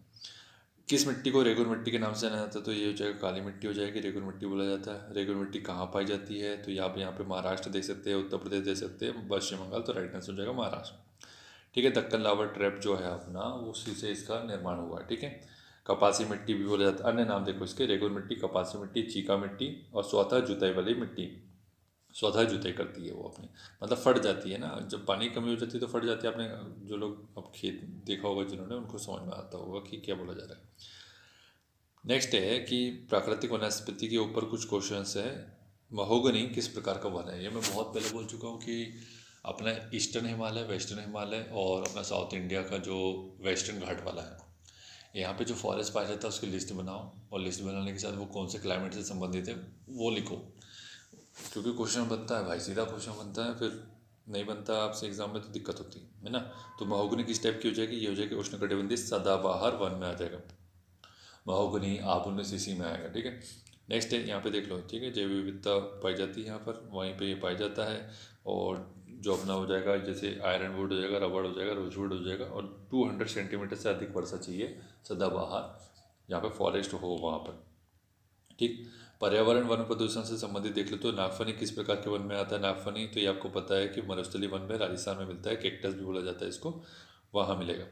किस मिट्टी को रेगुर मिट्टी के नाम से जाना जाता है, तो ये हो जाएगा काली मिट्टी हो जाएगी, रेगुर मिट्टी बोला जाता है। रेगुर मिट्टी कहाँ पाई जाती है, तो यहाँ पे महाराष्ट्र देख सकते हैं, उत्तर प्रदेश देख सकते हैं, पश्चिम बंगाल, तो राइट आंसर हो जाएगा महाराष्ट्र, ठीक है। दक्कन लावा ट्रैप जो है अपना, उसी से इसका निर्माण हुआ है, ठीक है। कपासी मिट्टी भी बोला जाता है, अन्य नाम देखो इसके, रेगुर मिट्टी, कपासी मिट्टी, चीका मिट्टी और स्वतः जुताई वाली मिट्टी। स्वतः जुताई करती है वो अपनी, मतलब फट जाती है ना, जब पानी की कमी हो जाती है तो फट जाती है। आपने जो लोग अब खेत देखा होगा जिन्होंने, उनको समझ में आता होगा कि क्या बोला जा रहा है। नेक्स्ट है कि प्राकृतिक वनस्पति के ऊपर कुछ क्वेश्चंस है। महोगनी किस प्रकार का वन है, ये मैं बहुत पहले बोल चुका हूँ कि अपना ईस्टर्न हिमालय, वेस्टर्न हिमालय और अपना साउथ इंडिया का जो वेस्टर्न घाट वाला है, यहाँ पे जो फॉरेस्ट पाया जाता है उसकी लिस्ट बनाओ, और लिस्ट बनाने के साथ वो कौन से क्लाइमेट से संबंधित है वो लिखो, क्योंकि क्वेश्चन बनता है भाई, सीधा क्वेश्चन बनता है, फिर नहीं बनता आपसे एग्जाम में तो दिक्कत होती है ना। तो महोगनी किस टाइप की हो जाएगी, ये हो जाएगी उष्णकटिबंधीय सदाबहार वन में आ जाएगा, महोगनी आबुल सीसी में आएगा, ठीक है। नेक्स्ट है यहाँ पे देख लो, ठीक है, जैव विविधता पाई जाती है यहाँ पर, वहीं पे ये पाया जाता है। और जो अपना हो जाएगा जैसे आयरन वुड हो जाएगा, रबड़ हो जाएगा, रोजवुड हो जाएगा, और 200 सेंटीमीटर से अधिक वर्षा चाहिए सदाबहार, जहाँ पे फॉरेस्ट हो वहाँ पर, ठीक। पर्यावरण वन प्रदूषण से संबंधित देख लो, तो नागफनी किस प्रकार के वन में आता है, नागफनी तो ये आपको पता है कि मरुस्थलीय वन में राजस्थान में मिलता है, कैक्टस भी बोला जाता है इसको, वहाँ मिलेगा।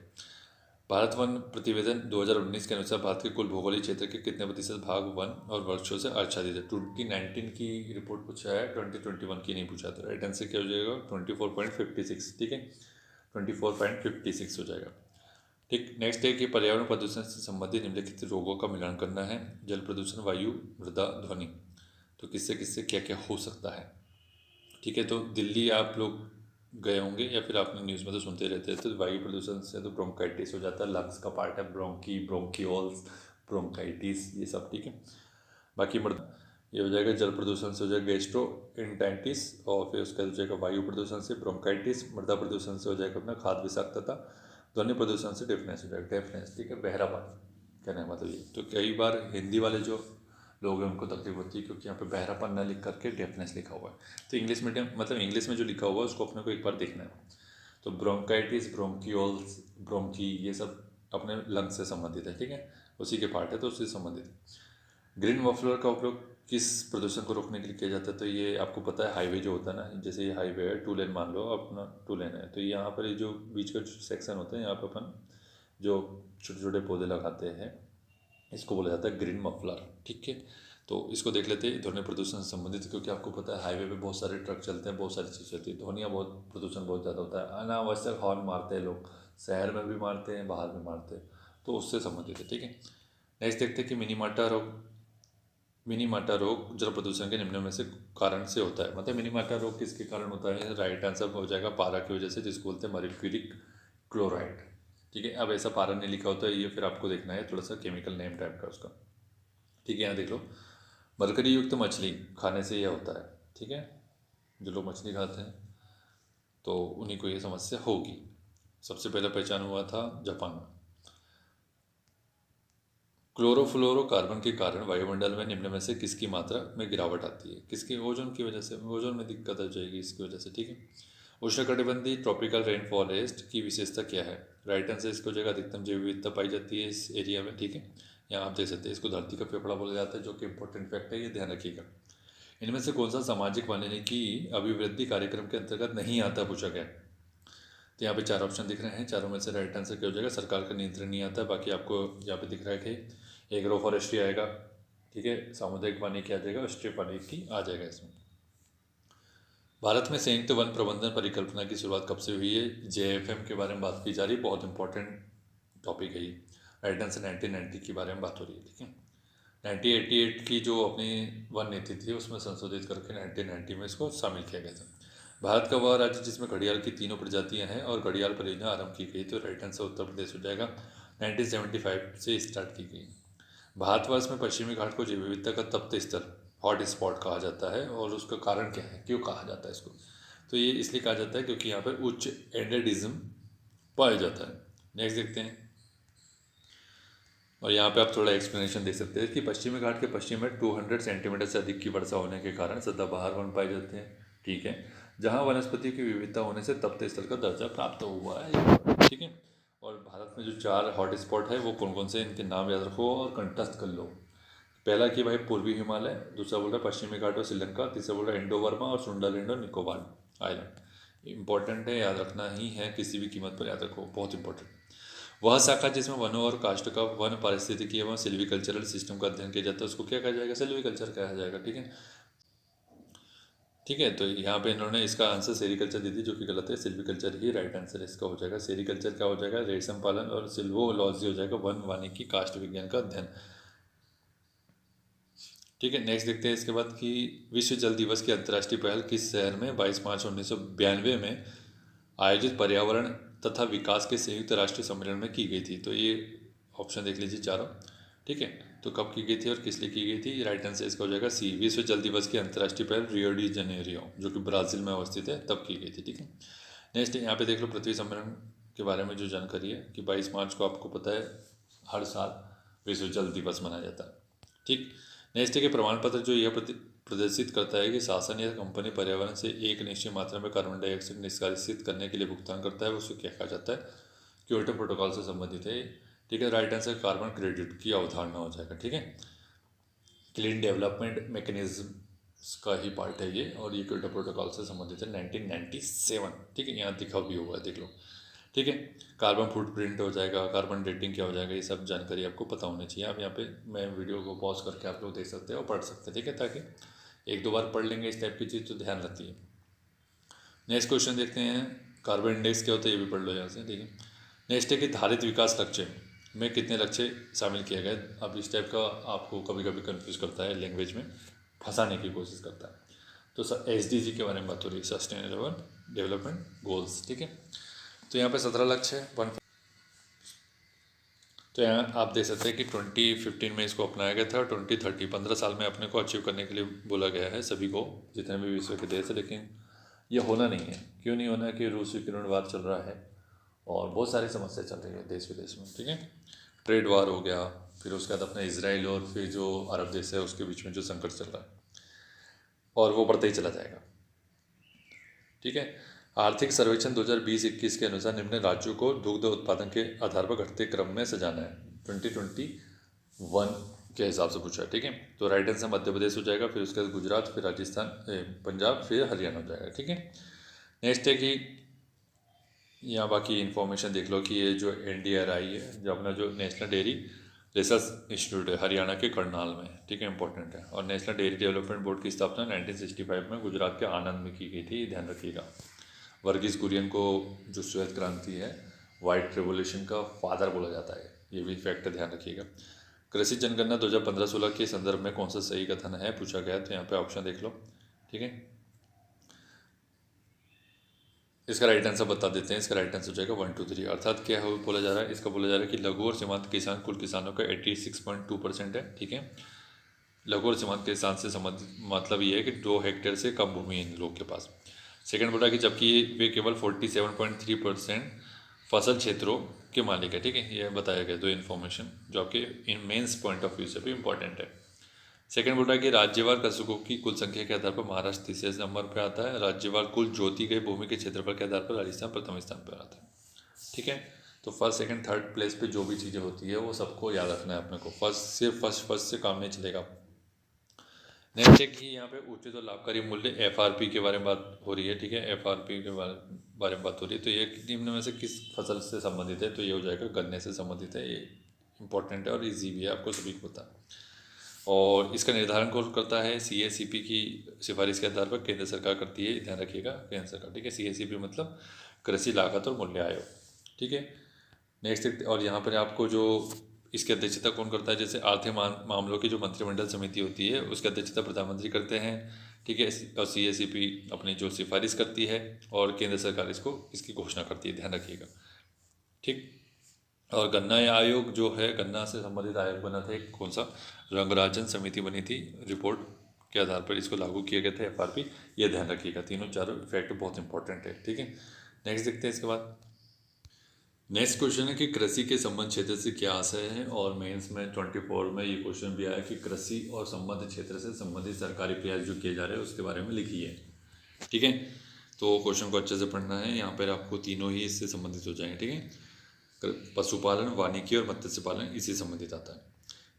भारत वन प्रतिवेदन 2019 के अनुसार भारत के कुल भौगोलिक क्षेत्र के कितने प्रतिशत भाग वन और वृक्षों से आच्छादित है। 2019 की रिपोर्ट पूछा है, 2021 की नहीं पूछा, तो राइट आंसर क्या हो जाएगा 24.56, ठीक है, 24.56 हो जाएगा, ठीक। नेक्स्ट है कि पर्यावरण प्रदूषण से संबंधित निम्नलिखित रोगों का मिलान करना है। जल प्रदूषण, वायु, मृदा, ध्वनि, तो किससे किससे क्या क्या हो सकता है, ठीक है। तो दिल्ली आप लोग गए होंगे या फिर आपने न्यूज़ में तो सुनते रहते हैं, तो वायु प्रदूषण से तो ब्रोंकाइटिस हो जाता है, लंग्स का पार्ट है, ब्रोंकियोल्स, ब्रोंकाइटिस, ये सब, ठीक है। बाकी मृदा, ये हो जाएगा जल प्रदूषण से हो जाएगा गैस्ट्रोइंटेंटिस, और फिर उसका हो जाएगा वायु प्रदूषण से ब्रोंकाइटिस, मृदा प्रदूषण से हो जाएगा अपना खाद्य विषाक्तता, ध्वनि प्रदूषण से डेफनेस हो जाएगा, डेफनेस, ठीक है, बहरापन कहने का मतलब ये। तो कई बार हिंदी वाले जो लोग हैं उनको तकलीफ होती है, क्योंकि यहाँ पे बहरापन न लिख करके डेफनेस लिखा हुआ है, तो इंग्लिश मीडियम मतलब इंग्लिश में जो लिखा हुआ है उसको अपने को एक बार देखना है। तो ब्रोंकाइटिस, ब्रोंकियोल्स, ब्रोंकी, ये सब अपने लंग्स से संबंधित है, ठीक है, उसी के पार्ट है, तो उससे संबंधित है। ग्रीन मफलर का उपयोग किस प्रदूषण को रोकने के लिए किया जाता है? तो ये आपको पता है, हाईवे जो होता है ना, जैसे ये हाईवे है, 2 लेन मान लो, अपना 2 लेन है, तो यहाँ पर ये जो बीच का सेक्शन होता है, यहाँ पर अपन जो छोटे छोटे पौधे लगाते हैं, इसको बोला जाता है ग्रीन मफलर, ठीक है। तो इसको देख लेते हैं ध्वनि प्रदूषण से संबंधित, क्योंकि आपको पता है हाईवे पे बहुत सारे ट्रक चलते हैं, बहुत सारी चीज़ चलती है, ध्वनियाँ बहुत, प्रदूषण बहुत ज़्यादा होता है, अनावश्यक हॉर्न मारते हैं लोग, शहर में भी मारते हैं, बाहर भी मारते हैं, तो उससे संबंधित है, ठीक है। नेक्स्ट देखते हैं कि मिनीमाटा रोग जल प्रदूषण के निम्न में से कारण से होता है। मतलब मिनीमाटा रोग किसके कारण होता है? राइट आंसर हो जाएगा पारा की वजह से, जिसको बोलते हैं मर्क्यूरिक क्लोराइड, ठीक है। अब ऐसा पारा नहीं लिखा होता है, ये फिर आपको देखना है थोड़ा सा केमिकल नेम टाइप का उसका, ठीक है। यहाँ देख लो, मरकरी युक्त मछली खाने से यह होता है, ठीक है। जो लोग मछली खाते हैं तो उन्हीं को ये समस्या होगी। सबसे पहले पहचान हुआ था जापान में। क्लोरोफ्लोरोकार्बन के कारण वायुमंडल में निम्न में से किसकी मात्रा में गिरावट आती है? किसकी? ओजोन की वजह से, ओजोन में दिक्कत आ जाएगी इसकी वजह से, ठीक है। उष्णकटिबंधीय ट्रॉपिकल रेन फॉरेस्ट की विशेषता क्या है? राइट आंसर इसको जगह अधिकतम जैव विविधता पाई जाती है इस एरिया में, ठीक है। यहाँ आप देख सकते हैं, इसको धरती का फेफड़ा बोला जाता है, जो कि इंपॉर्टेंट फैक्ट है, ये ध्यान रखिएगा। इनमें से कौन सा सामाजिक वानिकी अभिवृद्धि कार्यक्रम के अंतर्गत नहीं आता, पूछा गया। तो यहाँ पे 4 ऑप्शन दिख रहे हैं, चारों में से राइट आंसर क्या हो जाएगा? सरकार का नियंत्रण नहीं आता है। बाकी आपको यहाँ पे दिख रहा है कि एग्रो फॉरेस्ट्री आएगा, ठीक है, सामुदायिक वानिकी आ जाएगा, राष्ट्रीय वानिकी आ जाएगा इसमें। भारत में संयुक्त वन प्रबंधन परिकल्पना की शुरुआत कब से हुई है? JFM के बारे में बात की जा रही है, बहुत इंपॉर्टेंट टॉपिक है ये। राइट आंसर 1990 के बारे में बात हो रही है, ठीक है। 1988 की जो अपनी वन नीति थी उसमें संशोधित करके 1990 में इसको शामिल किया गया था। भारत का वह राज्य जिसमें घड़ियाल की 3 प्रजातियां हैं और घड़ियाल परियोजना आरंभ की गई, तो राइट आंसर उत्तर प्रदेश हो जाएगा, 1975 से स्टार्ट की गई। भारतवर्ष में पश्चिमी घाट को जैव विविधता का तप्त स्थल, हॉट स्पॉट कहा जाता है, और उसका कारण क्या है, क्यों कहा जाता है इसको? तो ये इसलिए कहा जाता है क्योंकि यहाँ पर उच्च एंडेडिज्म पाया जाता है। नेक्स्ट देखते हैं, और यहाँ पे आप थोड़ा एक्सप्लेनेशन दे सकते हैं कि पश्चिमी घाट के पश्चिम में 200 सेंटीमीटर से अधिक की वर्षा होने के कारण सदाबहार वन पाए जाते हैं, ठीक है, जहाँ वनस्पति की विविधता होने से तप्त स्थल का दर्जा प्राप्त हुआ है, ठीक है। और भारत में जो 4 हॉट स्पॉट है वो कौन कौन से, इनके नाम याद रखो और कंठस्थ कर लो। पहला कि भाई पूर्वी हिमालय, दूसरा बोल रहा है पश्चिमी घाट और श्रीलंका, तीसरा बोल रहा है इंडो वर्मा और सुंडरलैंड और निकोबार आइलैंड। इंपॉर्टेंट है, याद रखना ही है, किसी भी कीमत पर याद रखो, बहुत इंपॉर्टेंट। वह शाखा जिसमें वनों और काष्ठ का वन पारिस्थितिकी एवं सिल्वीकल्चरल सिस्टम का अध्ययन किया जाता है, उसको क्या कहा जाएगा? सिल्वीकल्चर कहा जाएगा, ठीक है, ठीक है। तो यहाँ पे इन्होंने इसका आंसर सेरिकल्चर दी थी, जो कि गलत है, सिल्वीकल्चर ही राइट आंसर इसका हो जाएगा। सेरिकल्चर क्या हो जाएगा? रेशम पालन, और सिल्वोलॉजी हो जाएगा वन वानिकी काष्ठ विज्ञान का अध्ययन, ठीक है। नेक्स्ट देखते हैं इसके बाद कि विश्व जल दिवस की अंतर्राष्ट्रीय पहल किस शहर में 22 मार्च 1992 में आयोजित पर्यावरण तथा विकास के संयुक्त राष्ट्रीय सम्मेलन में की गई थी? तो ये ऑप्शन देख लीजिए चारों, ठीक है। तो कब की गई थी और किस लिए की गई थी? राइट आंसर इसका हो जाएगा सी, विश्व जल दिवस की अंतर्राष्ट्रीय पहल रियो डी जनेरियो, जो कि ब्राज़ील में अवस्थित है, तब की गई थी, ठीक है। नेक्स्ट यहाँ पे देख लो, पृथ्वी सम्मेलन के बारे में जो जानकारी है कि 22 मार्च को आपको पता है हर साल विश्व जल दिवस मनाया जाता है, ठीक। नेक्स्ट है कि प्रमाण पत्र जो यह प्रदर्शित करता है कि शासन या कंपनी पर्यावरण से एक निश्चित मात्रा में कार्बन डाइऑक्साइड निष्कासित करने के लिए भुगतान करता है, उसको क्या कहा जाता है? क्योटो प्रोटोकॉल से संबंधित है, ठीक है। राइट आंसर कार्बन क्रेडिट की अवधारणा हो जाएगा, ठीक है। क्लीन डेवलपमेंट मैकेनिज्म का ही पार्ट है ये, और ये क्योटो प्रोटोकॉल से संबंधित है 1997, ठीक है। यहाँ दिखा भी हुआ है, देख लो, ठीक है। कार्बन फुटप्रिंट हो जाएगा, कार्बन डेटिंग क्या हो जाएगा, ये सब जानकारी आपको पता होनी चाहिए। आप यहाँ पे मैं वीडियो को पॉज करके आप लोग देख सकते हैं और पढ़ सकते हैं, ठीक है, ताकि 1-2 बार पढ़ लेंगे इस टाइप की चीज़ तो ध्यान रखती है। नेक्स्ट क्वेश्चन देखते हैं, कार्बन इंडेक्स क्या होता है, ये भी पढ़ लो यहाँ से, ठीक है। नेक्स्ट है कि धारित विकास लक्ष्य में कितने लक्ष्य शामिल किए गए? अब इस टाइप का आपको कभी कभी कन्फ्यूज़ करता है, लैंग्वेज में फंसाने की कोशिश करता है। तो SDG के बारे में बात हो रही है, सस्टेनेबल डेवलपमेंट गोल्स, ठीक है। तो यहाँ पे 17 लक्ष्य है, तो यहाँ आप देख सकते हैं कि 2015 में इसको अपनाया गया था, 2030 15 साल में अपने को अचीव करने के लिए बोला गया है सभी को, जितने भी विश्व के देश है। लेकिन ये होना नहीं है, क्यों नहीं होना है? कि रूस यूक्रेन वार चल रहा है और बहुत सारी समस्या चल रही है देश विदेश में, ठीक है। ट्रेड वार हो गया, फिर उसके बाद अपना इसराइल और फिर जो अरब देश है उसके बीच में जो संकट चल रहा है, और वो बढ़ता ही चला जाएगा, ठीक है। आर्थिक सर्वेक्षण 2020-21 के अनुसार निम्न राज्यों को दुग्ध उत्पादन के आधार पर घटते क्रम में सजाना है। 2021 के हिसाब से पूछा है, ठीक है। तो राइट आंसर मध्य प्रदेश हो जाएगा, फिर उसके बाद गुजरात, फिर राजस्थान, पंजाब, फिर हरियाणा हो जाएगा, ठीक है। नेक्स्ट है कि यहाँ बाकी इन्फॉर्मेशन देख लो कि ये जो NDRI है, जो अपना जो नेशनल डेयरी रिसर्च इंस्टीट्यूट है हरियाणा के करनाल में, ठीक है, इंपॉर्टेंट है। और नेशनल डेयरी डेवलपमेंट बोर्ड की स्थापना 1965 में गुजरात के आनंद में की गई थी, ध्यान रखिएगा। वर्गीस कुरियन को जो श्वेत क्रांति है, वाइट रेवोल्यूशन का फादर बोला जाता है, ये भी फैक्ट ध्यान रखिएगा। कृषि जनगणना 2015-16 के संदर्भ में कौन सा सही कथन है पूछा गया, तो यहाँ पे ऑप्शन देख लो, ठीक है। इसका राइट आंसर बता देते हैं। इसका राइट आंसर हो जाएगा 1 2 3। अर्थात क्या हो बोला जा रहा है, इसका बोला जा रहा है कि लघु और सीमांत किसान कुल किसानों का 86.2% है, ठीक है। लघु और सीमांत किसान से संबंधित मतलब ये है कि 2 हेक्टेयर से कम भूमि है इन लोग के पास। सेकंड बोला कि जबकि वे केवल 47.3% फसल क्षेत्रों के मालिक है, ठीक है। ये बताया गया 2 इन्फॉर्मेशन जो आपके in men's point of view से भी इंपॉर्टेंट है। सेकंड बोल रहा है कि राज्यवार कृषकों की कुल संख्या के आधार पर महाराष्ट्र तीसरे नंबर पर आता है। राज्यवार कुल जोती गई भूमि के क्षेत्रफल के आधार पर राजस्थान प्रथम स्थान पर आता है, ठीक है। तो फर्स्ट सेकंड थर्ड प्लेस पे जो भी चीज़ें होती है वो सबको याद रखना है अपने को। फर्स्ट से काम नहीं चलेगा। नेक्स्ट है कि यहाँ पे उचित और लाभकारी मूल्य FRP के बारे में बात हो रही है, ठीक है। FRP के बारे में बात हो रही है। तो ये निम्न में से किस फसल से संबंधित है, तो ये हो जाएगा गन्ने से संबंधित है। ये इंपॉर्टेंट है और ईजी भी है, आपको सभी को पता है। और इसका निर्धारण कौन करता है, CACP की सिफारिश के आधार पर केंद्र सरकार करती है, ध्यान रखिएगा, केंद्र सरकार, ठीक है। CACP मतलब कृषि लागत और मूल्य आयोग, ठीक है। नेक्स्ट, और यहाँ पर आपको जो इसकी अध्यक्षता कौन करता है, जैसे आर्थिक मामलों की जो मंत्रिमंडल समिति होती है उसकी अध्यक्षता प्रधानमंत्री करते हैं, ठीक है। और CACP अपनी जो सिफारिश करती है और केंद्र सरकार इसकी घोषणा करती है, ध्यान रखिएगा, ठीक। और गन्ना आयोग जो है, गन्ना से संबंधित आयोग बना था एक, कौन सा, रंगराजन समिति बनी थी। रिपोर्ट के आधार पर इसको लागू किए गए थे FRP, ये ध्यान रखिएगा। तीनों चारों फैक्ट बहुत इंपॉर्टेंट है, ठीक है। नेक्स्ट देखते हैं इसके बाद। नेक्स्ट क्वेश्चन है कि कृषि के संबंध क्षेत्र से क्या आशय है, और मेंस में 24 में ये क्वेश्चन भी आया कि कृषि और संबंध क्षेत्र से संबंधित सरकारी प्रयास जो किए जा रहे हैं उसके बारे में लिखिए, ठीक है। तो क्वेश्चन को अच्छे से पढ़ना है, यहाँ पर आपको तीनों ही इससे संबंधित हो जाएंगे, ठीक है। पशुपालन, वानिकी और मत्स्य पालन इसी संबंधित आता है।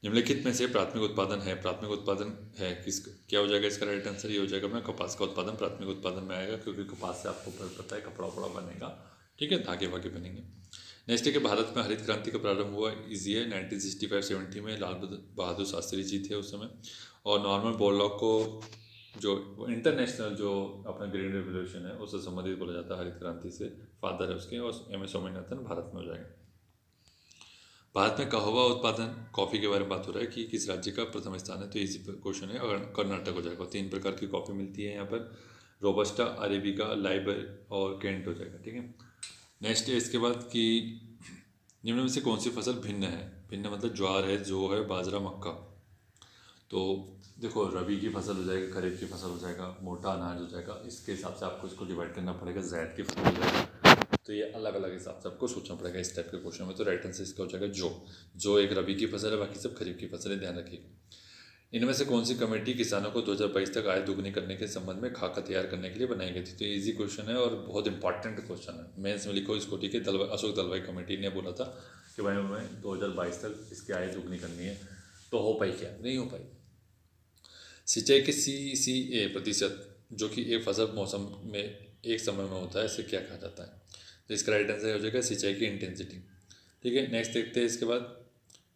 निम्नलिखित में से प्राथमिक उत्पादन है, प्राथमिक उत्पादन है किस, क्या हो जाएगा इसका राइट आंसर, ये हो जाएगा अपना कपास का उत्पादन प्राथमिक उत्पादन में आएगा, क्योंकि कपास से आपको पता है कपड़ा वपड़ा बनेगा, ठीक है, धागे वागे बनेंगे। नेक्स्ट है कि भारत में हरित क्रांति का प्रारंभ हुआ, इजी है, 1965-70 में लाल बहादुर शास्त्री जी थे उस समय। और नॉर्मन बोरलॉग को जो इंटरनेशनल जो अपना ग्रीन रेवोल्यूशन है उससे संबंधित बोला जाता है, हरित क्रांति से फादर है उसके। और MS स्वामीनाथन भारत में हो जाएगा। भारत में कहवा उत्पादन, कॉफ़ी के बारे में बात हो रहा है कि किस राज्य का प्रथम स्थान है, तो इजी क्वेश्चन है, अगर कर्नाटक हो जाएगा। 3 प्रकार की कॉफ़ी मिलती है यहाँ पर, रोबस्टा, अरेबिका, लाइबर और केंट हो जाएगा, ठीक है। नेक्स्ट है इसके बाद कि निम्न में से कौन सी फसल भिन्न है, भिन्न मतलब ज्वार है, जौ है, बाजरा, मक्का। तो देखो, रबी की फसल हो जाएगी, खरीफ की फसल हो जाएगा, मोटा अनाज हो जाएगा, इसके हिसाब से आपको इसको डिवाइड करना पड़ेगा। जैद की फसल हो जाएगा, तो ये अलग अलग हिसाब से आपको सोचना पड़ेगा इस टाइप के क्वेश्चन में। तो राइट आंसर इसका हो जाएगा जो एक रबी की फसल है, बाकी सब खरीफ की फसल है, ध्यान रखिएगा। इनमें से कौन सी कमेटी किसानों को 2022 तक आय दोगुनी करने के संबंध में खाका तैयार करने के लिए बनाई गई थी, तो इजी क्वेश्चन है और बहुत इंपॉर्टेंट क्वेश्चन है। मेंस में लिखो इसको, ठीक है। अशोक दलवाई कमेटी ने बोला था कि भाई हमें 2022 तक इसकी आय दोगुनी करनी है, तो हो पाई क्या, नहीं हो पाई। सिंचाई के CCA प्रतिशत, जो कि एक फसल मौसम में एक समय में होता है, इसे क्या कहा जाता है, तो इसका राइट आंसर हो जाएगा सिंचाई की इंटेंसिटी, ठीक है। नेक्स्ट देखते हैं इसके बाद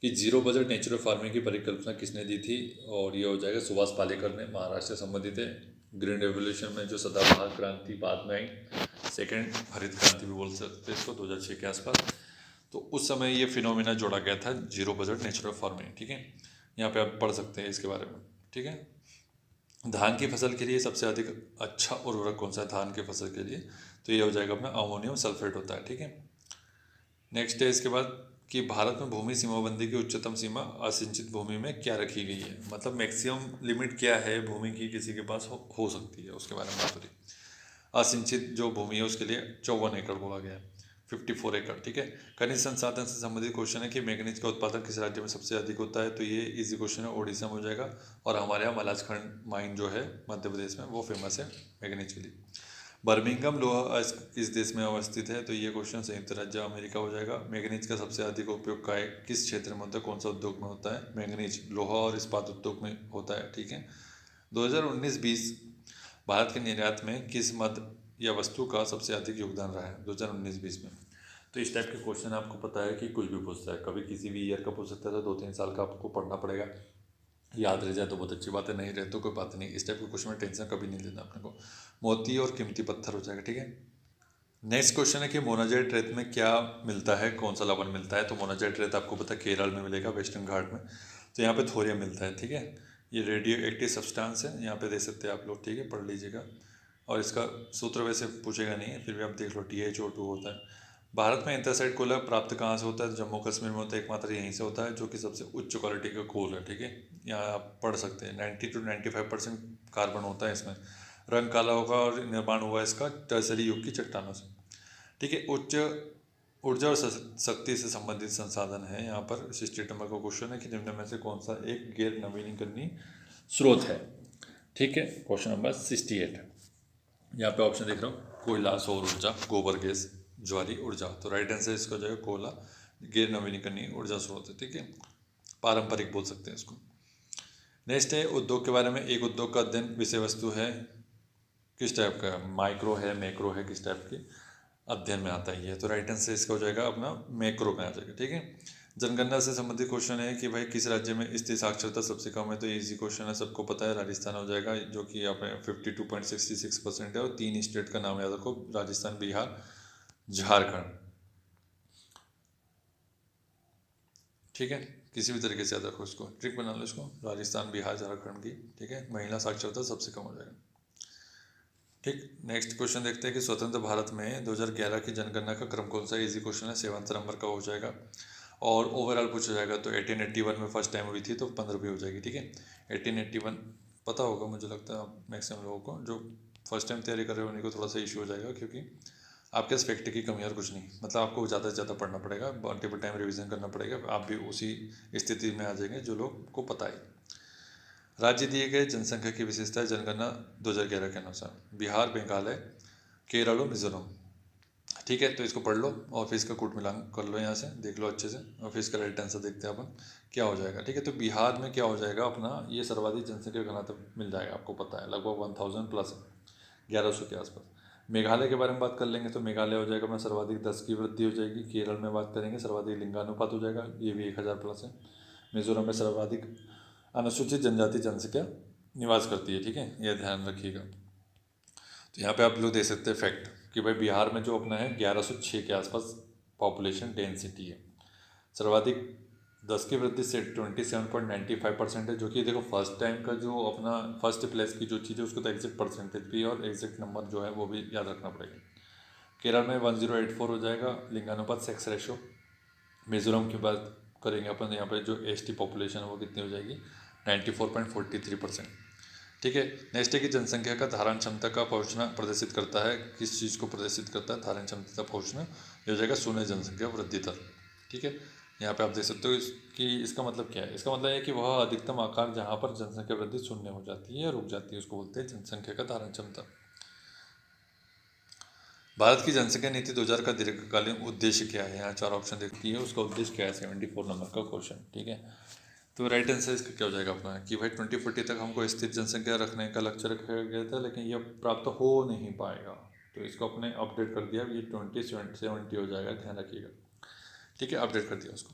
कि जीरो बजट नेचुरल फार्मिंग की परिकल्पना किसने दी थी, और ये हो जाएगा सुभाष पालेकर ने, महाराष्ट्र से संबंधित है। ग्रीन रेवोल्यूशन में जो सदाबहार क्रांति बाद में आई, सेकेंड हरित क्रांति भी बोल सकते हैं इसको, 2006 के आसपास, तो उस समय ये फिनोमिना जोड़ा गया था, जीरो बजट नेचुरल फार्मिंग, ठीक है। यहाँ पे आप पढ़ सकते हैं इसके बारे में, ठीक है। धान की फसल के लिए सबसे अधिक अच्छा उर्वरक कौन सा है धान की फसल के लिए, तो ये हो जाएगा अपना अमोनियम सल्फेट होता है, ठीक है। नेक्स्ट है इसके बाद कि भारत में भूमि सीमाबंदी की उच्चतम सीमा असिंचित भूमि में क्या रखी गई है, मतलब मैक्सिमम लिमिट क्या है भूमि की किसी के पास हो सकती है, उसके बारे में बात हो रही है। असिंचित जो भूमि है उसके लिए 54 एकड़ बोला गया है, 54 एकड़, ठीक है। खनिज संसाधन से संबंधित क्वेश्चन है कि मैग्नीज का उत्पादन किस राज्य में सबसे अधिक होता है, तो ये इजी क्वेश्चन है, उड़ीसा में हो जाएगा। और हमारे यहाँ मलाजखंड माइन जो है मध्य प्रदेश में, वो फेमस है मैग्नीज के लिए। बर्मिंघम लोहा किस देश में अवस्थित है? तो ये क्वेश्चन संयुक्त राज्य अमेरिका हो जाएगा। मैंगनीज का सबसे अधिक उपयोग काय किस क्षेत्र में होता है, कौन सा उद्योग में होता है? मैंगनीज लोहा और इस्पात उद्योग में होता है, ठीक है। 2019-20 भारत के निर्यात में किस मद या वस्तु का सबसे अधिक योगदान रहा है 2019-20 में? तो इस टाइप के क्वेश्चन आपको पता है कि कुछ भी पूछता है, कभी किसी भी ईयर का पूछ सकता है, तो 2-3 साल का आपको पढ़ना पड़ेगा। याद रह जाए तो बहुत अच्छी बात है, नहीं रहे तो कोई बात नहीं। इस टाइप के क्वेश्चन में टेंशन कभी नहीं लेना अपने को। मोती और कीमती पत्थर हो जाएगा, ठीक है। नेक्स्ट क्वेश्चन है कि मोनाजाइट रेत में क्या मिलता है, कौन सा लवण मिलता है? तो मोनाजाइट रेत आपको पता है केरल में मिलेगा, वेस्टर्न घाट में। तो यहाँ पे थोरियम मिलता है, ठीक है। ये रेडियो एक्टिव सब्सटेंस है, यहाँ पे दे सकते हैं आप लोग, ठीक है, पढ़ लीजिएगा। और इसका सूत्र वैसे पूछेगा नहीं है, फिर भी आप देख लो, TiO2 होता है। भारत में एंथ्रासाइट कोयला प्राप्त कहाँ से होता है? जम्मू कश्मीर में होता है, एकमात्र यहीं से होता है, जो कि सबसे उच्च क्वालिटी का कोल है, ठीक है। यहाँ आप पढ़ सकते हैं 90-95% कार्बन होता है इसमें। रंग काला होगा और निर्माण हुआ इसका टर्सरी युग की चट्टानों से, ठीक है। उच्च ऊर्जा और शक्ति से संबंधित संसाधन है। यहाँ पर 68 नंबर का क्वेश्चन है कि निम्न में से कौन सा एक गैर नवीनीकरणीय स्रोत है, ठीक है। क्वेश्चन नंबर 68 यहाँ पे ऑप्शन देख रहा हूँ, कोयला, सौर ऊर्जा, गोबर गैस, ज्वारी ऊर्जा। तो राइट आंसर इसका हो जाएगा कोयला, गैर नवीनीकरणीय ऊर्जा स्रोत है, ठीक है। पारंपरिक बोल सकते हैं इसको। नेक्स्ट है उद्योग के बारे में। एक उद्योग का अध्ययन विषय वस्तु है किस टाइप का? माइक्रो है, मैक्रो है, किस टाइप की अध्ययन में आता है ये? तो राइट आंसर इसका हो जाएगा अपना मैक्रो में आ जाएगा, ठीक है। जनगणना से संबंधित क्वेश्चन है कि भाई किस राज्य में स्थिति साक्षरता सबसे कम है? तो इजी क्वेश्चन है, सबको पता है, राजस्थान हो जाएगा, जो कि यहाँ पे 52.66% है। और 3 स्टेट का नाम याद रखो, राजस्थान, बिहार, झारखंड, ठीक है। किसी भी तरीके से याद रखो, इसको ट्रिक बना लो इसको, राजस्थान, बिहार, झारखंड की, ठीक है। महिला साक्षरता सबसे कम हो जाएगा, ठीक। नेक्स्ट क्वेश्चन देखते हैं कि स्वतंत्र भारत में 2011 की जनगणना का क्रम कौन सा? इजी क्वेश्चन है, 7 नंबर का हो जाएगा। और ओवरऑल पूछा जाएगा तो 1881 में फर्स्ट टाइम हुई थी, तो 15 भी हो जाएगी, ठीक है। 1881 पता होगा मुझे लगता है मैक्सिमम लोगों को, जो फर्स्ट टाइम तैयारी कर रहे हो उन्हीं को थोड़ा सा इशू हो जाएगा, क्योंकि आपके पास फैक्ट की कमी और कुछ नहीं, मतलब आपको ज़्यादा से ज़्यादा पढ़ना पड़ेगा, मल्टीपल टाइम रिवीजन करना पड़ेगा, आप भी उसी स्थिति में आ जाएंगे जो लोग को पता है। राज्य दिए गए जनसंख्या की विशेषता जनगणना 2011 के अनुसार: बिहार, मेघालय, केरल और मिजोरम, ठीक है। तो इसको पढ़ लो और फिर इसका कूट मिलान कर लो, यहाँ से देख लो अच्छे से, और फिर इसका राइट आंसर देखते हैं अपन क्या हो जाएगा, ठीक है। तो बिहार में क्या हो जाएगा अपना, ये सर्वाधिक जनसंख्या घनत्व मिल जाएगा, आपको पता है लगभग 1000 प्लस है, 1100 के आसपास। मेघालय के बारे में बात कर लेंगे तो मेघालय हो जाएगा अपना सर्वाधिक 10 की वृद्धि हो जाएगी। केरल में बात करेंगे सर्वाधिक लिंगानुपात हो जाएगा, ये भी 1000 प्लस है। मिजोरम में सर्वाधिक अनुसूचित जनजाति जनसंख्या निवास करती है, ठीक है, यह ध्यान रखिएगा। तो यहाँ पे आप लोग देख सकते हैं फैक्ट कि भाई बिहार में जो अपना है 1106 के आसपास पॉपुलेशन डेंसिटी है। सर्वाधिक 10 की वृद्धि से 27.95% है, जो कि देखो फर्स्ट टाइम का जो अपना फर्स्ट प्लेस की जो चीज़ है उसको तो एग्जैक्ट परसेंटेज भी और एग्जैक्ट नंबर जो है वो भी याद रखना पड़ेगा। केरल में 1084 हो जाएगा लिंगानुपात, सेक्स रेशो। मिजोरम की बात करेंगे अपन, यहाँ पे जो ST पॉपुलेशन है वो कितनी हो जाएगी, 94.43%, ठीक है। नेक्स्ट है कि जनसंख्या का धारण क्षमता का पहुँचना प्रदर्शित करता है, किस चीज़ को प्रदर्शित करता है? धारण क्षमता का पहुँचना, ये हो जाएगा शून्य जनसंख्या वृद्धि दर, ठीक है। यहाँ पे आप देख सकते हो कि इसका मतलब क्या है, इसका मतलब है कि वह अधिकतम आकार जहाँ पर जनसंख्या वृद्धि शून्य हो जाती है, रुक जाती है, उसको बोलते हैं जनसंख्या का धारण क्षमता। भारत की जनसंख्या नीति 2000 का दीर्घकालीन उद्देश्य क्या है? यहाँ 4 ऑप्शन देखती है, उसका उद्देश्य क्या है? 74 नंबर का क्वेश्चन, ठीक है। तो राइट आंसर इसका क्या हो जाएगा अपना कि भाई 2040 तक हमको स्थिर जनसंख्या रखने का लक्ष्य रखा गया था, लेकिन यह प्राप्त हो नहीं पाएगा, तो इसको अपने अपडेट कर दिया, ये 2070 हो जाएगा, ध्यान रखिएगा, ठीक है, अपडेट कर दिया उसको।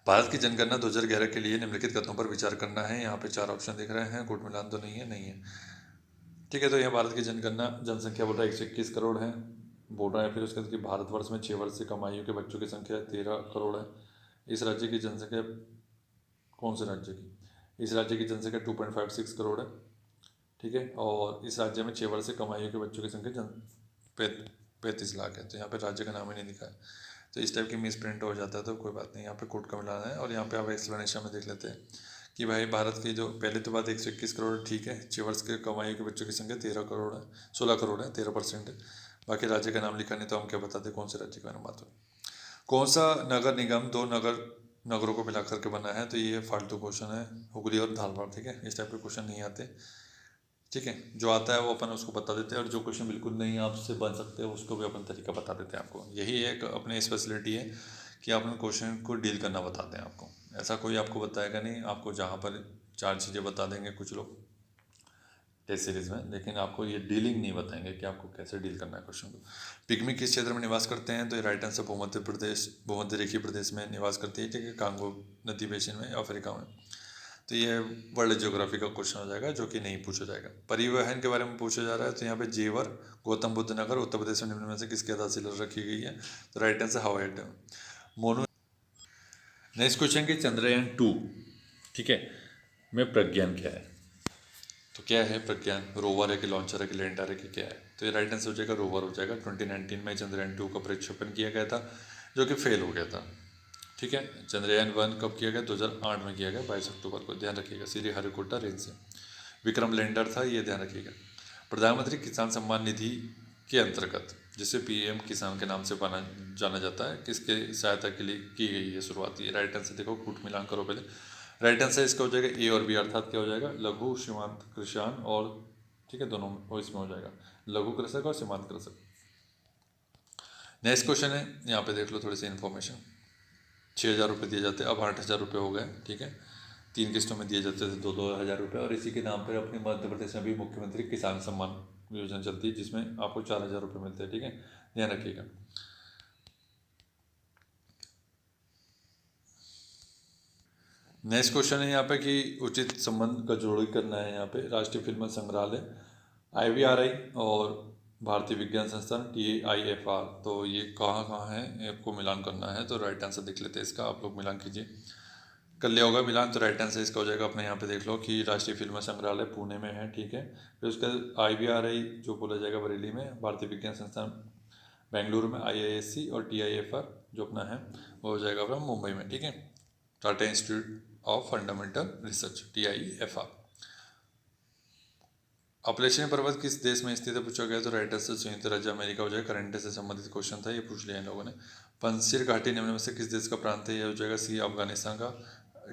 भारत की जनगणना 2011 के लिए निम्नलिखित कथनों पर विचार करना है। यहाँ पे 4 ऑप्शन दिख रहे हैं, कूट मिलान तो नहीं है, नहीं है, ठीक है। तो यहाँ भारत की जनगणना जनसंख्या बोल रहा है 121 करोड़ है, बोल रहा है। फिर उसके बाद कि भारतवर्ष में 6 वर्ष से कम आयु के बच्चों की संख्या 13 करोड़ है। इस राज्य की जनसंख्या, कौन से राज्य की? इस राज्य की जनसंख्या 2.56 करोड़ है, ठीक है। और इस राज्य में 6 वर्ष से कम आयु के बच्चों की संख्या 35 लाख है। तो यहाँ पे राज्य का नाम ही नहीं लिखा है, तो इस टाइप की मिस प्रिंट हो जाता है, तो कोई बात नहीं, यहाँ पे कोड का मिलाना है। और यहाँ पे आप एक्सप्लेनेशन में देख लेते हैं कि भाई भारत की जो पहले तो बात 121 करोड़, ठीक है, 6 वर्ष के कम आयु के बच्चों की संख्या 13 करोड़ है, 16 करोड़ है, 13% है। बाकी राज्य का नाम लिखा नहीं, तो हम क्या बताते कौन से राज्य का नाम बात हो। कौन सा नगर निगम 2 नगरों को मिलाकर के बना है? तो ये फालतू क्वेश्चन है, हुगली और धारवाड़, ठीक है, इस टाइप के क्वेश्चन नहीं आते। ठीक है। जो आता है वो अपन उसको बता देते हैं, और जो क्वेश्चन बिल्कुल नहीं आपसे बन सकते उसको भी अपन तरीका बता देते हैं आपको। यही एक अपनी स्पेशलिटी है कि आप उन क्वेश्चन को डील करना बताते हैं आपको। ऐसा कोई आपको बताएगा नहीं, आपको जहाँ पर चार चीज़ें बता देंगे कुछ लोग टेस्ट सीरीज में, लेकिन आपको ये डीलिंग नहीं बताएंगे कि आपको कैसे डील करना है क्वेश्चन को। पिग्मी किस क्षेत्र में निवास करते हैं, तो ये राइट आंसर भूमध्य प्रदेश, भूमध्य रेखीय प्रदेश में निवास करती है, ठीक है, कांगो नदी बेसिन में, अफ्रीका में। तो ये वर्ल्ड ज्योग्राफी का क्वेश्चन हो जाएगा, जो कि नहीं पूछा जाएगा। परिवहन के बारे में पूछा जा रहा है, तो यहाँ पे जेवर, गौतम बुद्ध नगर, उत्तर प्रदेश में निम्न में से किसकी आधारशिला रखी गई है, तो राइट आंसर हवाई अड्डा। मोनू नेक्स्ट क्वेश्चन की चंद्रयान 2, ठीक है, में प्रज्ञान क्या है, तो क्या है प्रज्ञान, रोवर है कि लॉन्चर है कि लैंडर है कि क्या है, तो ये राइट आंसर हो जाएगा रोवर हो जाएगा। 2019 में चंद्रयान 2 का प्रक्षेपण किया गया था, जो कि फेल हो गया था, ठीक है। चंद्रयान 1 कब किया गया, 2008 में किया गया, 22 अक्टूबर को, ध्यान रखिएगा, श्रीहरिकोटा रेंज से। विक्रम लैंडर था, ये ध्यान रखिएगा। प्रधानमंत्री किसान सम्मान निधि के अंतर्गत, जिसे पीएम किसान के नाम से जाना जाता है, किसके सहायता के लिए की गई है शुरुआत, ये राइट आंसर देखो, कूट मिलान करो पहले। राइट आंसर इसका हो जाएगा ए और बी, अर्थात क्या हो जाएगा, लघु सीमांत किसान और, ठीक है, दोनों और इसमें हो जाएगा लघु कृषक और सीमांत कृषक। नेक्स्ट क्वेश्चन है, यहाँ पे देख लो थोड़ी सी इन्फॉर्मेशन। 6,000 रुपये दिए जाते हैं, अब 8,000 रुपये हो गए, ठीक है। 3 किस्तों में दिए जाते थे 2-2 हज़ार रुपये, और इसी के नाम पर अपने मध्य प्रदेश में भी मुख्यमंत्री किसान सम्मान योजना चलती है, जिसमें आपको 4,000 रुपये मिलते हैं, ठीक है, ध्यान रखिएगा। नेक्स्ट क्वेश्चन है यहाँ पे कि उचित संबंध का जोड़ी करना है, यहाँ पे राष्ट्रीय फिल्म संग्रहालय, IVRI, और भारतीय विज्ञान संस्थान TIFR, तो ये कहाँ कहाँ है आपको मिलान करना है, तो राइट आंसर देख लेते हैं इसका, आप लोग मिलान कीजिए, कर लिया होगा मिलान, तो राइट आंसर इसका हो जाएगा, अपने यहाँ पे देख लो कि राष्ट्रीय फिल्म संग्रहालय पुणे में है, ठीक है। फिर उसका IVRI जो बोला जाएगा बरेली में, भारतीय विज्ञान संस्थान बेंगलुरु में IISc, और TIFR जो अपना है वो हो जाएगा अपना मुंबई में, ठीक है, Tata institute of fundamental research, TIFR। Appalachian पर्वत किस देश में स्थित है पूछा गया, तो राइट आंसर संयुक्त राज्य अमेरिका हो जाएगा। करंट से संबंधित क्वेश्चन था, ये पूछ लिया इन लोगों ने। पंजशीर घाटी निम्न में से किस देश का प्रांत है, ये हो जाएगा सी, अफगानिस्तान का,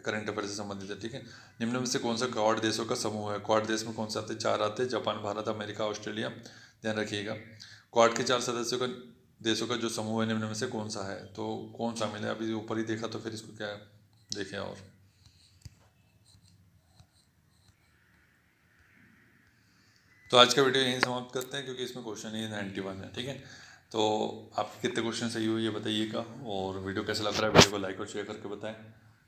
करंट अफेयर से संबंधित है, ठीक है। निम्न में से कौन सा क्वाड देशों का समूह है, क्वाड देश में कौन से आते हैं, 4 आते हैं, जापान, भारत, अमेरिका, ऑस्ट्रेलिया, ध्यान रखिएगा। क्वाड के 4 सदस्यों का देशों का जो समूह है निम्न में से कौन सा है, तो कौन शामिल है, अभी ऊपर ही देखा, तो फिर इसको क्या देखें। और तो आज का वीडियो यहीं समाप्त करते हैं, क्योंकि इसमें क्वेश्चन ही 91 है, ठीक है। तो आपके कितने क्वेश्चन सही हुए ये बताइएगा, और वीडियो कैसा लग रहा है, वीडियो को लाइक और शेयर करके बताएं,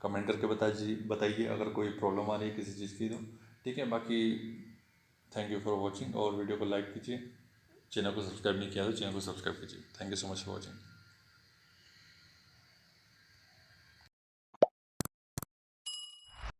कमेंट करके बताइए अगर कोई प्रॉब्लम आ रही है किसी चीज़ की, तो ठीक है। बाकी थैंक यू फॉर वॉचिंग, और वीडियो को लाइक कीजिए, चैनल को सब्सक्राइब नहीं किया तो चैनल को सब्सक्राइब कीजिए। Thank you so much for watching.